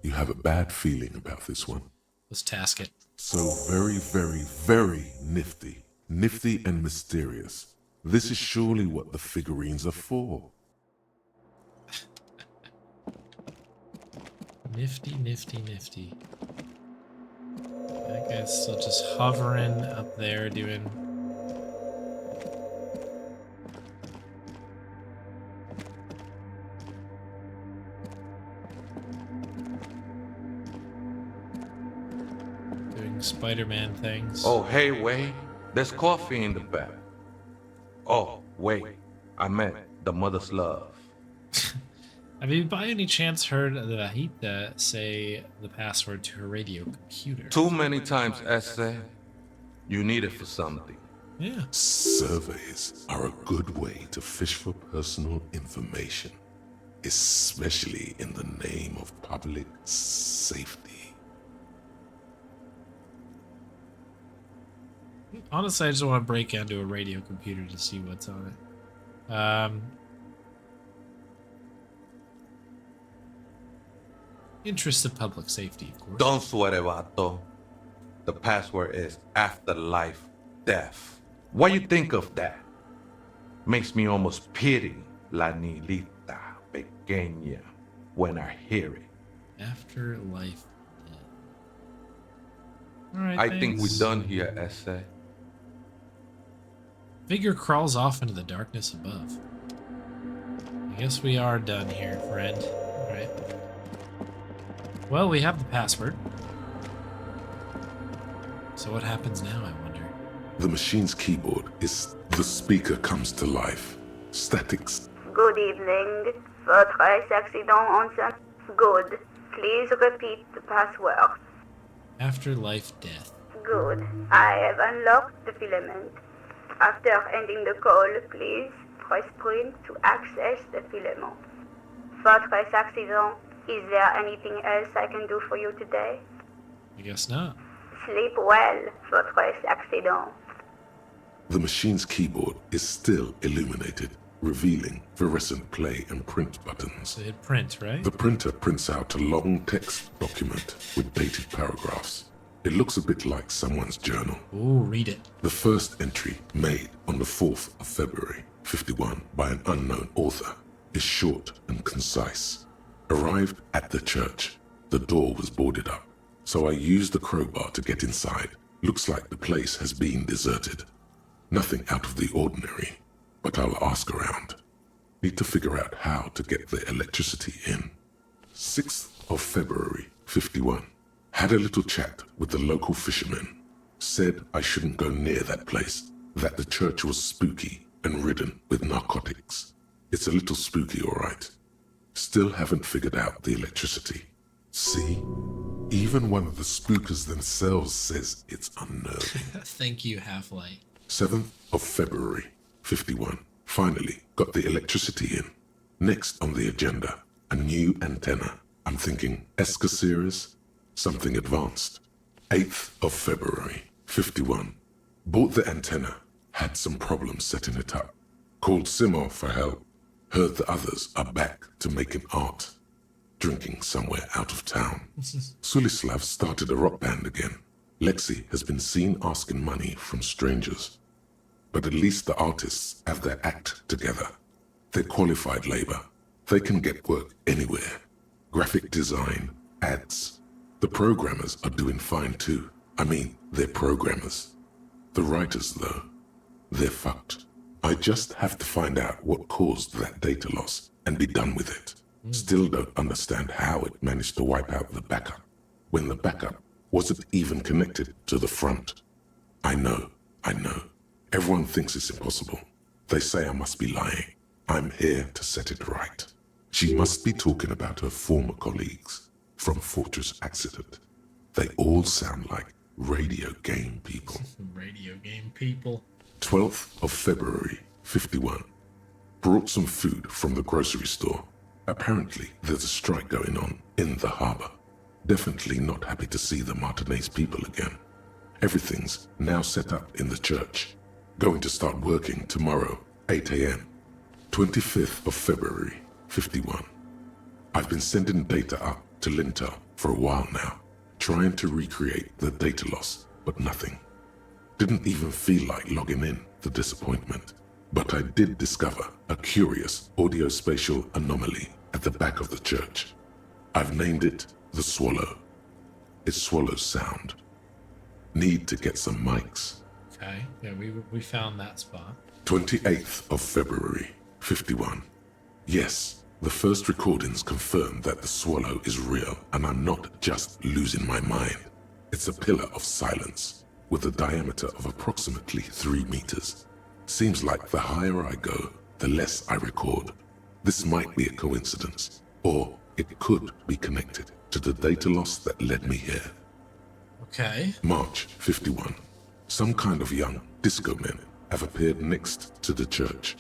You have a bad feeling about this one. Let's task it. So very, very, very nifty. Nifty and mysterious. This is surely what the figurines are for. Nifty, nifty, nifty. I guess still just hovering up there doing... doing Spider-Man things. Oh, hey, wait. There's coffee in the back. Oh, wait. I meant the mother's love. Have you by any chance heard the Vahita say the password to her radio computer? Too many times, Esse. You need it for something. Yeah. Surveys are a good way to fish for personal information, especially in the name of public safety. Honestly, I just want to break into a radio computer to see what's on it. Interest of public safety, of course. Don't sweat it, vato. The password is afterlife death. What you think of that? Makes me almost pity la niñita pequeña when I hear it. Afterlife death. All right. I think we're thanks. done here, Esse. Figure crawls off into the darkness above. I guess we are done here, friend. All right. Well, we have the password. So what happens now, I wonder? The machine's keyboard is the speaker comes to life. Statics. Good evening. Votre accident on Good. Please repeat the password. Afterlife death. Good. I have unlocked the filament. After ending the call, please press print to access the filament. Votre accident. Is there anything else I can do for you today? I guess not. Sleep well, votre accident. The machine's keyboard is still illuminated, revealing fluorescent play and print buttons. So hit print, right? The printer prints out a long text document with dated paragraphs. It looks a bit like someone's journal. Ooh, read it. The first entry, made on the 4th of February, 51, by an unknown author, is short and concise. Arrived at the church. The door was boarded up, so I used the crowbar to get inside. Looks like the place has been deserted. Nothing out of the ordinary, but I'll ask around. Need to figure out how to get the electricity in. 6th of February, 51. Had a little chat with the local fishermen. Said I shouldn't go near that place, that the church was spooky and ridden with narcotics. It's a little spooky, all right. Still haven't figured out the electricity. See? Even one of the spookers themselves says it's unnerving. Thank you, Half-Light. 7th of February, 51. Finally got the electricity in. Next on the agenda, a new antenna. I'm thinking ESCA series, something advanced. 8th of February, 51. Bought the antenna, had some problems setting it up. Called Simo for help. Heard the others are back to making art, drinking somewhere out of town. Sulislav started a rock band again. Lexi has been seen asking money from strangers. But at least the artists have their act together. They're qualified labor. They can get work anywhere. Graphic design, ads. The programmers are doing fine too. I mean, they're programmers. The writers, though, they're fucked. I just have to find out what caused that data loss and be done with it. Still don't understand how it managed to wipe out the backup, when the backup wasn't even connected to the front. I know. Everyone thinks it's impossible. They say I must be lying. I'm here to set it right. She must be talking about her former colleagues from Fortress Accident. They all sound like radio game people. Radio game people. 12th of February, 51. Brought some food from the grocery store. Apparently, there's a strike going on in the harbor. Definitely not happy to see the Martinez people again. Everything's now set up in the church. Going to start working tomorrow, 8 a.m. 25th of February, 51. I've been sending data up to Lintel for a while now, trying to recreate the data loss, but nothing. Didn't even feel like logging in, the disappointment. But I did discover a curious audio-spatial anomaly at the back of the church. I've named it the Swallow. It swallows sound. Need to get some mics. Okay, yeah, we found that spot. 28th of February, 51. Yes, the first recordings confirm that the Swallow is real and I'm not just losing my mind. It's a pillar of silence with a diameter of approximately 3 meters. Seems like the higher I go, the less I record. This might be a coincidence, or it could be connected to the data loss that led me here. Okay. March 51. Some kind of young disco men have appeared next to the church.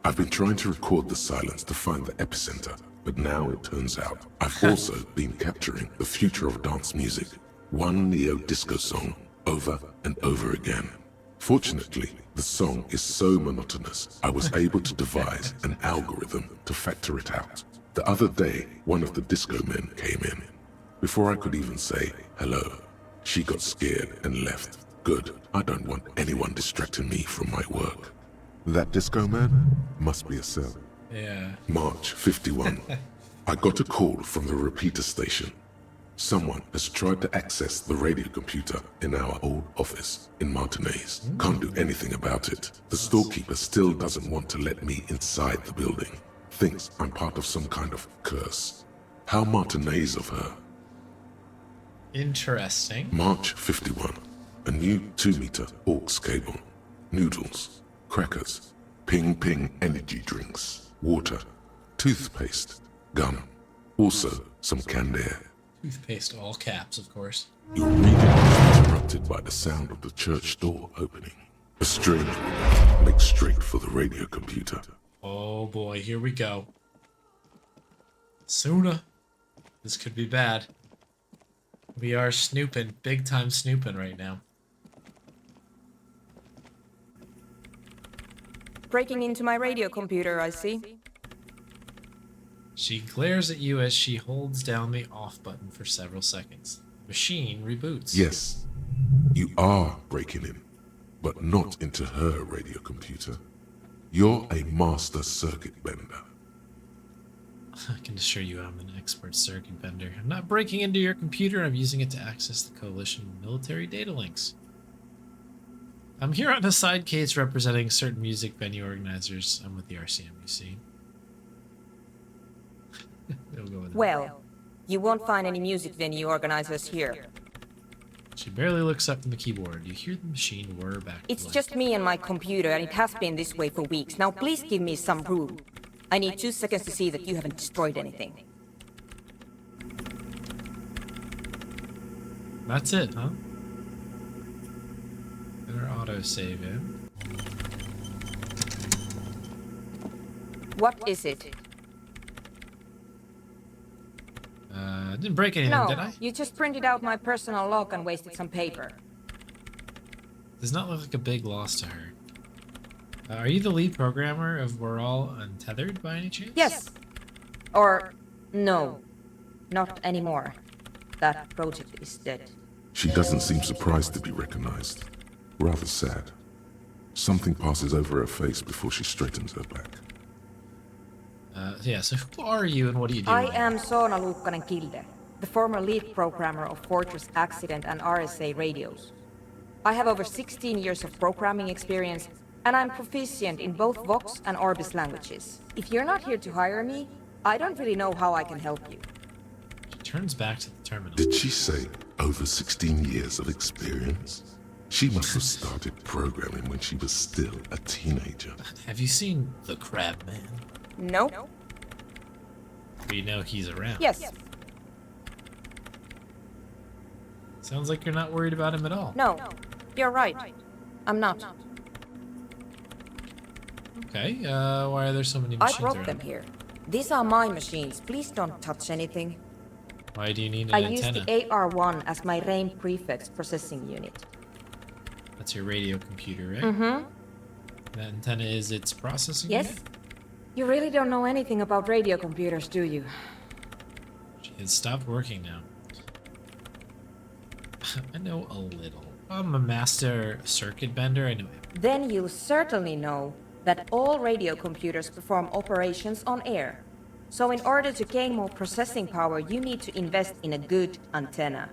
I've been trying to record the silence to find the epicenter, but now it turns out I've also been capturing the future of dance music, one neo-disco song over and over again. Fortunately, the song is so monotonous, I was able to devise an algorithm to factor it out. The other day, one of the disco men came in. Before I could even say hello, she got scared and left. Good, I don't want anyone distracting me from my work. That disco man must be a cell. Yeah. March 51. I got a call from the repeater station. Someone has tried to access the radio computer in our old office in Martinez. Can't do anything about it. The storekeeper still doesn't want to let me inside the building. Thinks I'm part of some kind of curse. How Martinez of her. Interesting. March 51. A new 2-meter aux cable. Noodles. Crackers. Ping energy drinks. Water. Toothpaste. Gum. Also some canned air. Toothpaste, all caps, of course. Your reading is interrupted by the sound of the church door opening. A strange woman makes straight for the radio computer. Oh boy, here we go. Suna. This could be bad. We are snooping, big time snooping right now. Breaking into my radio computer, I see. She glares at you as she holds down the off button for several seconds. Machine reboots. Yes, you are breaking in, but not into her radio computer. You're a master circuit bender. I can assure you I'm an expert circuit bender. I'm not breaking into your computer, I'm using it to access the Coalition military data links. I'm here on a side case representing certain music venue organizers. I'm with the RCM, you see. We'll go with that. Well, you won't find any music venue organizers here. She barely looks up from the keyboard. You hear the machine whir back. It's to just me and my computer, and it has been this way for weeks. Now please give me some room. I need 2 seconds to see that you haven't destroyed anything. That's it, huh? Better autosave in. What is it? I didn't break anything, did I? No, you just printed out my personal log and wasted some paper. Does not look like a big loss to her. Are you the lead programmer of We're All Untethered by any chance? Yes. Or no, not anymore. That project is dead. She doesn't seem surprised to be recognized. Rather sad. Something passes over her face before she straightens her back. Yeah, so who are you and what do you do? I am Soona Luukkanen-Kilde, the former lead programmer of Fortress Accident and RSA radios. I have over 16 years of programming experience, and I'm proficient in both Vox and Orbis languages. If you're not here to hire me, I don't really know how I can help you. She turns back to the terminal. Did she say over 16 years of experience? She must have started programming when she was still a teenager. Have you seen the Crab Man? Nope. We know he's around. Yes. Sounds like you're not worried about him at all. No. You're right. I'm not. Okay, why are there so many machines I brought around? them here. These are my machines. Please don't touch anything. Why do you need an I antenna? use the AR-1 as my RAIN prefix processing unit. That's your radio computer, right? Mm-hmm. That antenna is its processing Yes? unit? You really don't know anything about radio computers, do you? It stopped working now. I know a little. I'm a master circuit bender. I know it. Then you'll certainly know that all radio computers perform operations on air. So in order to gain more processing power, you need to invest in a good antenna.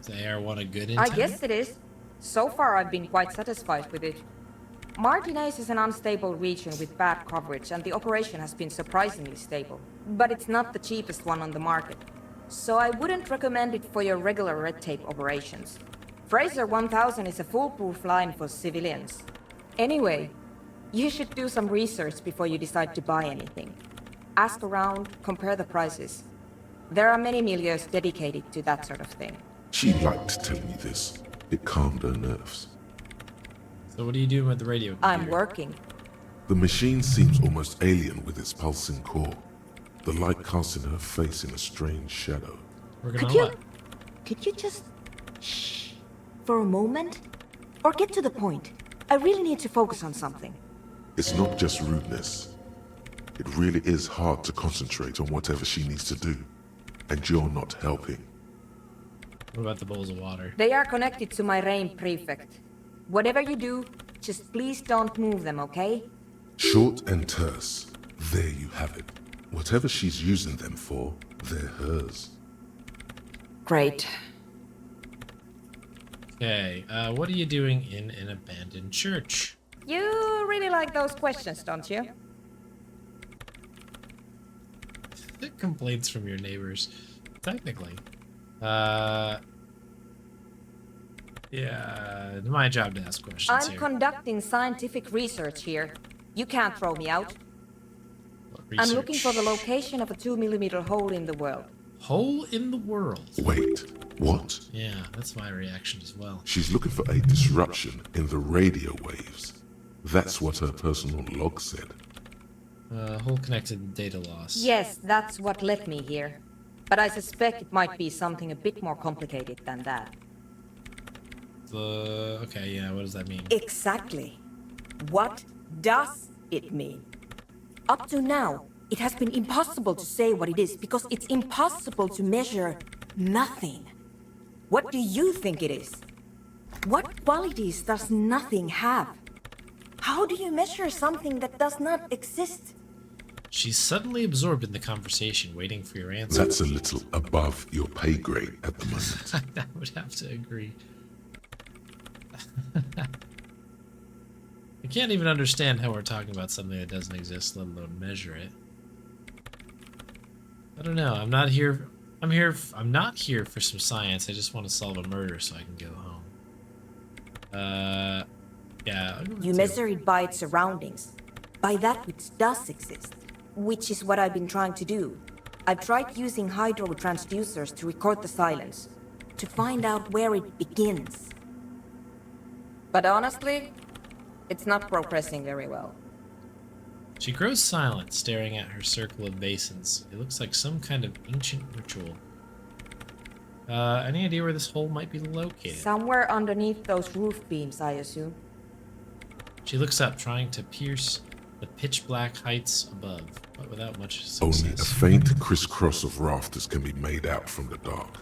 Is the AR-1 a good I antenna? guess it is. So far, I've been quite satisfied with it. Martinez is an unstable region with bad coverage, and the operation has been surprisingly stable. But it's not the cheapest one on the market. So I wouldn't recommend it for your regular red tape operations. Fraser 1000 is a foolproof line for civilians. Anyway, you should do some research before you decide to buy anything. Ask around, compare the prices. There are many milieus dedicated to that sort of thing. She liked telling me this. It calmed her nerves. So what are you doing with the radio computer? I'm working. The machine seems almost alien with its pulsing core. The light casting her face in a strange shadow. Working on what? Could you just shh for a moment? Or get to the point. I really need to focus on something. It's not just rudeness. It really is hard to concentrate on whatever she needs to do. And you're not helping. What about the bowls of water? They are connected to my RAIN prefect. Whatever you do, just please don't move them, okay? Short and terse. There you have it. Whatever she's using them for, they're hers. Great. Okay, what are you doing in an abandoned church? You really like those questions, don't you? Complaints from your neighbors. Technically. Yeah, my job to ask questions I'm here. conducting scientific research here. You can't throw me out. What I'm looking research? for the location of a 2mm hole in the world. Hole in the world. Wait, what? Yeah, that's my reaction as well. She's looking for a disruption in the radio waves. That's what her personal log said. Hole connected data loss. Yes, that's what led me here. But I suspect it might be something a bit more complicated than that. Okay, yeah, what does that mean? Exactly. What does it mean? Up to now, it has been impossible to say what it is because it's impossible to measure nothing. What do you think it is? What qualities does nothing have? How do you measure something that does not exist? She's suddenly absorbed in the conversation, waiting for your answer. That's a little above your pay grade at the moment. I would have to agree. I can't even understand how we're talking about something that doesn't exist, let alone measure it. I don't know. I'm not here. I'm not here for some science. I just want to solve a murder so I can go home. Yeah. I'll go with You two. measure it by its surroundings, by that which does exist, which is what I've been trying to do. I've tried using hydro transducers to record the silence, to find out where it begins. But honestly, it's not progressing very well. She grows silent, staring at her circle of basins. It looks like some kind of ancient ritual. Any idea where this hole might be located? Somewhere underneath those roof beams, I assume. She looks up, trying to pierce the pitch-black heights above, but without much Only a success. faint crisscross of rafters can be made out from the dark,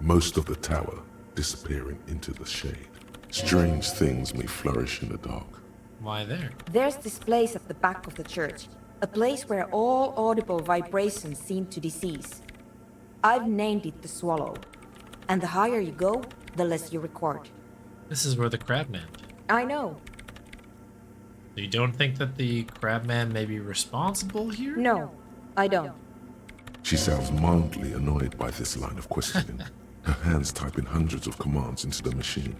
most of the tower disappearing into the shade. Strange things may flourish in the dark. Why there? There's this place at the back of the church, a place where all audible vibrations seem to decease. I've named it the Swallow, and the higher you go, the less you record. This is where the Crabman. I know. You don't think that the Crabman may be responsible here? No, I don't. She sounds mildly annoyed by this line of questioning, her hands typing hundreds of commands into the machine.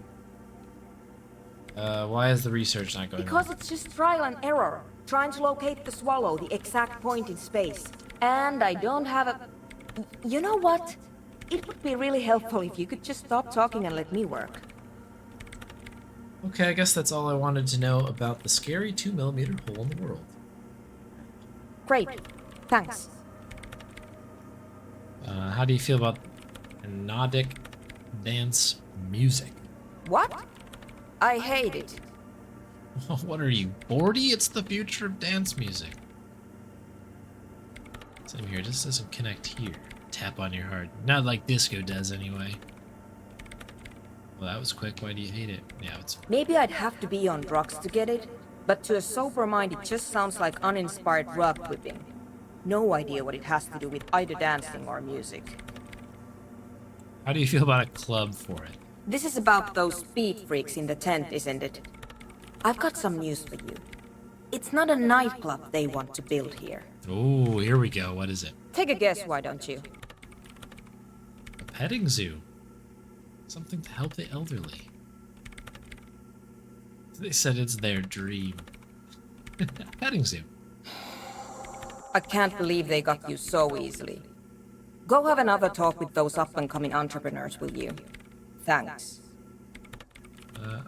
Why is the research not going Because on? it's just trial and error, trying to locate the Swallow, the exact point in space. And I don't have a... You know what? It would be really helpful if you could just stop talking and let me work. Okay, I guess that's all I wanted to know about the scary 2mm hole in the world. Great. Thanks. How do you feel about hypnotic dance music? What? I hate it. What are you, 40? It's the future of dance music. Same here, this doesn't connect here. Tap on your heart. Not like disco does, anyway. Well, that was quick. Why do you hate it? Yeah, it's... Maybe I'd have to be on drugs to get it, but to a sober mind it just sounds like uninspired rug whipping. No idea what it has to do with either dancing or music. How do you feel about a club for it? This is about those speed freaks in the tent, isn't it? I've got some news for you. It's not a nightclub they want to build here. Oh, here we go. What is it? Take a guess, why don't you? A petting zoo. Something to help the elderly. They said it's their dream. Petting zoo. I can't believe they got you so easily. Go have another talk with those up-and-coming entrepreneurs, will you? Thanks.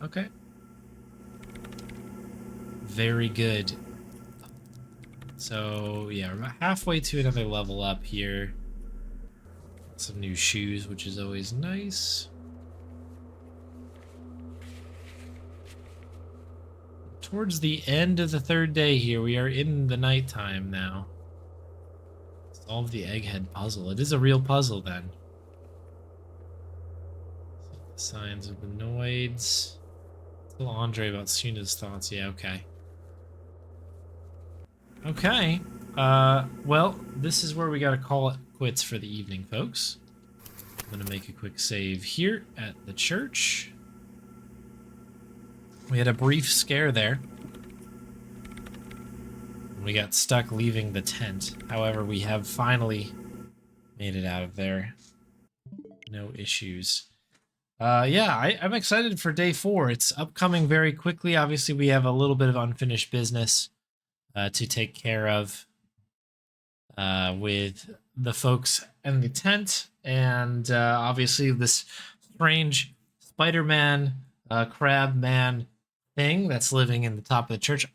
Okay. Very good. So, yeah, we're about halfway to another level up here. Some new shoes, which is always nice. Towards the end of the third day here, we are in the nighttime now. Solve the egghead puzzle. It is a real puzzle, then. Signs of the noids. Tell Andre about Suna's thoughts. Yeah, okay. Okay. Well, this is where we gotta call it quits for the evening, folks. I'm gonna make a quick save here at the church. We had a brief scare there. We got stuck leaving the tent. However, we have finally made it out of there. No issues. Yeah, I'm excited for day 4. It's upcoming very quickly. Obviously, we have a little bit of unfinished business to take care of with the folks in the tent. And obviously, this strange Spider-Man, crab man thing that's living in the top of the church.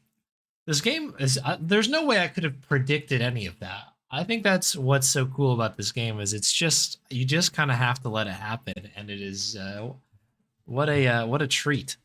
This game is... there's no way I could have predicted any of that. I think that's what's so cool about this game is it's just... you just kind of have to let it happen, and it is... what a treat.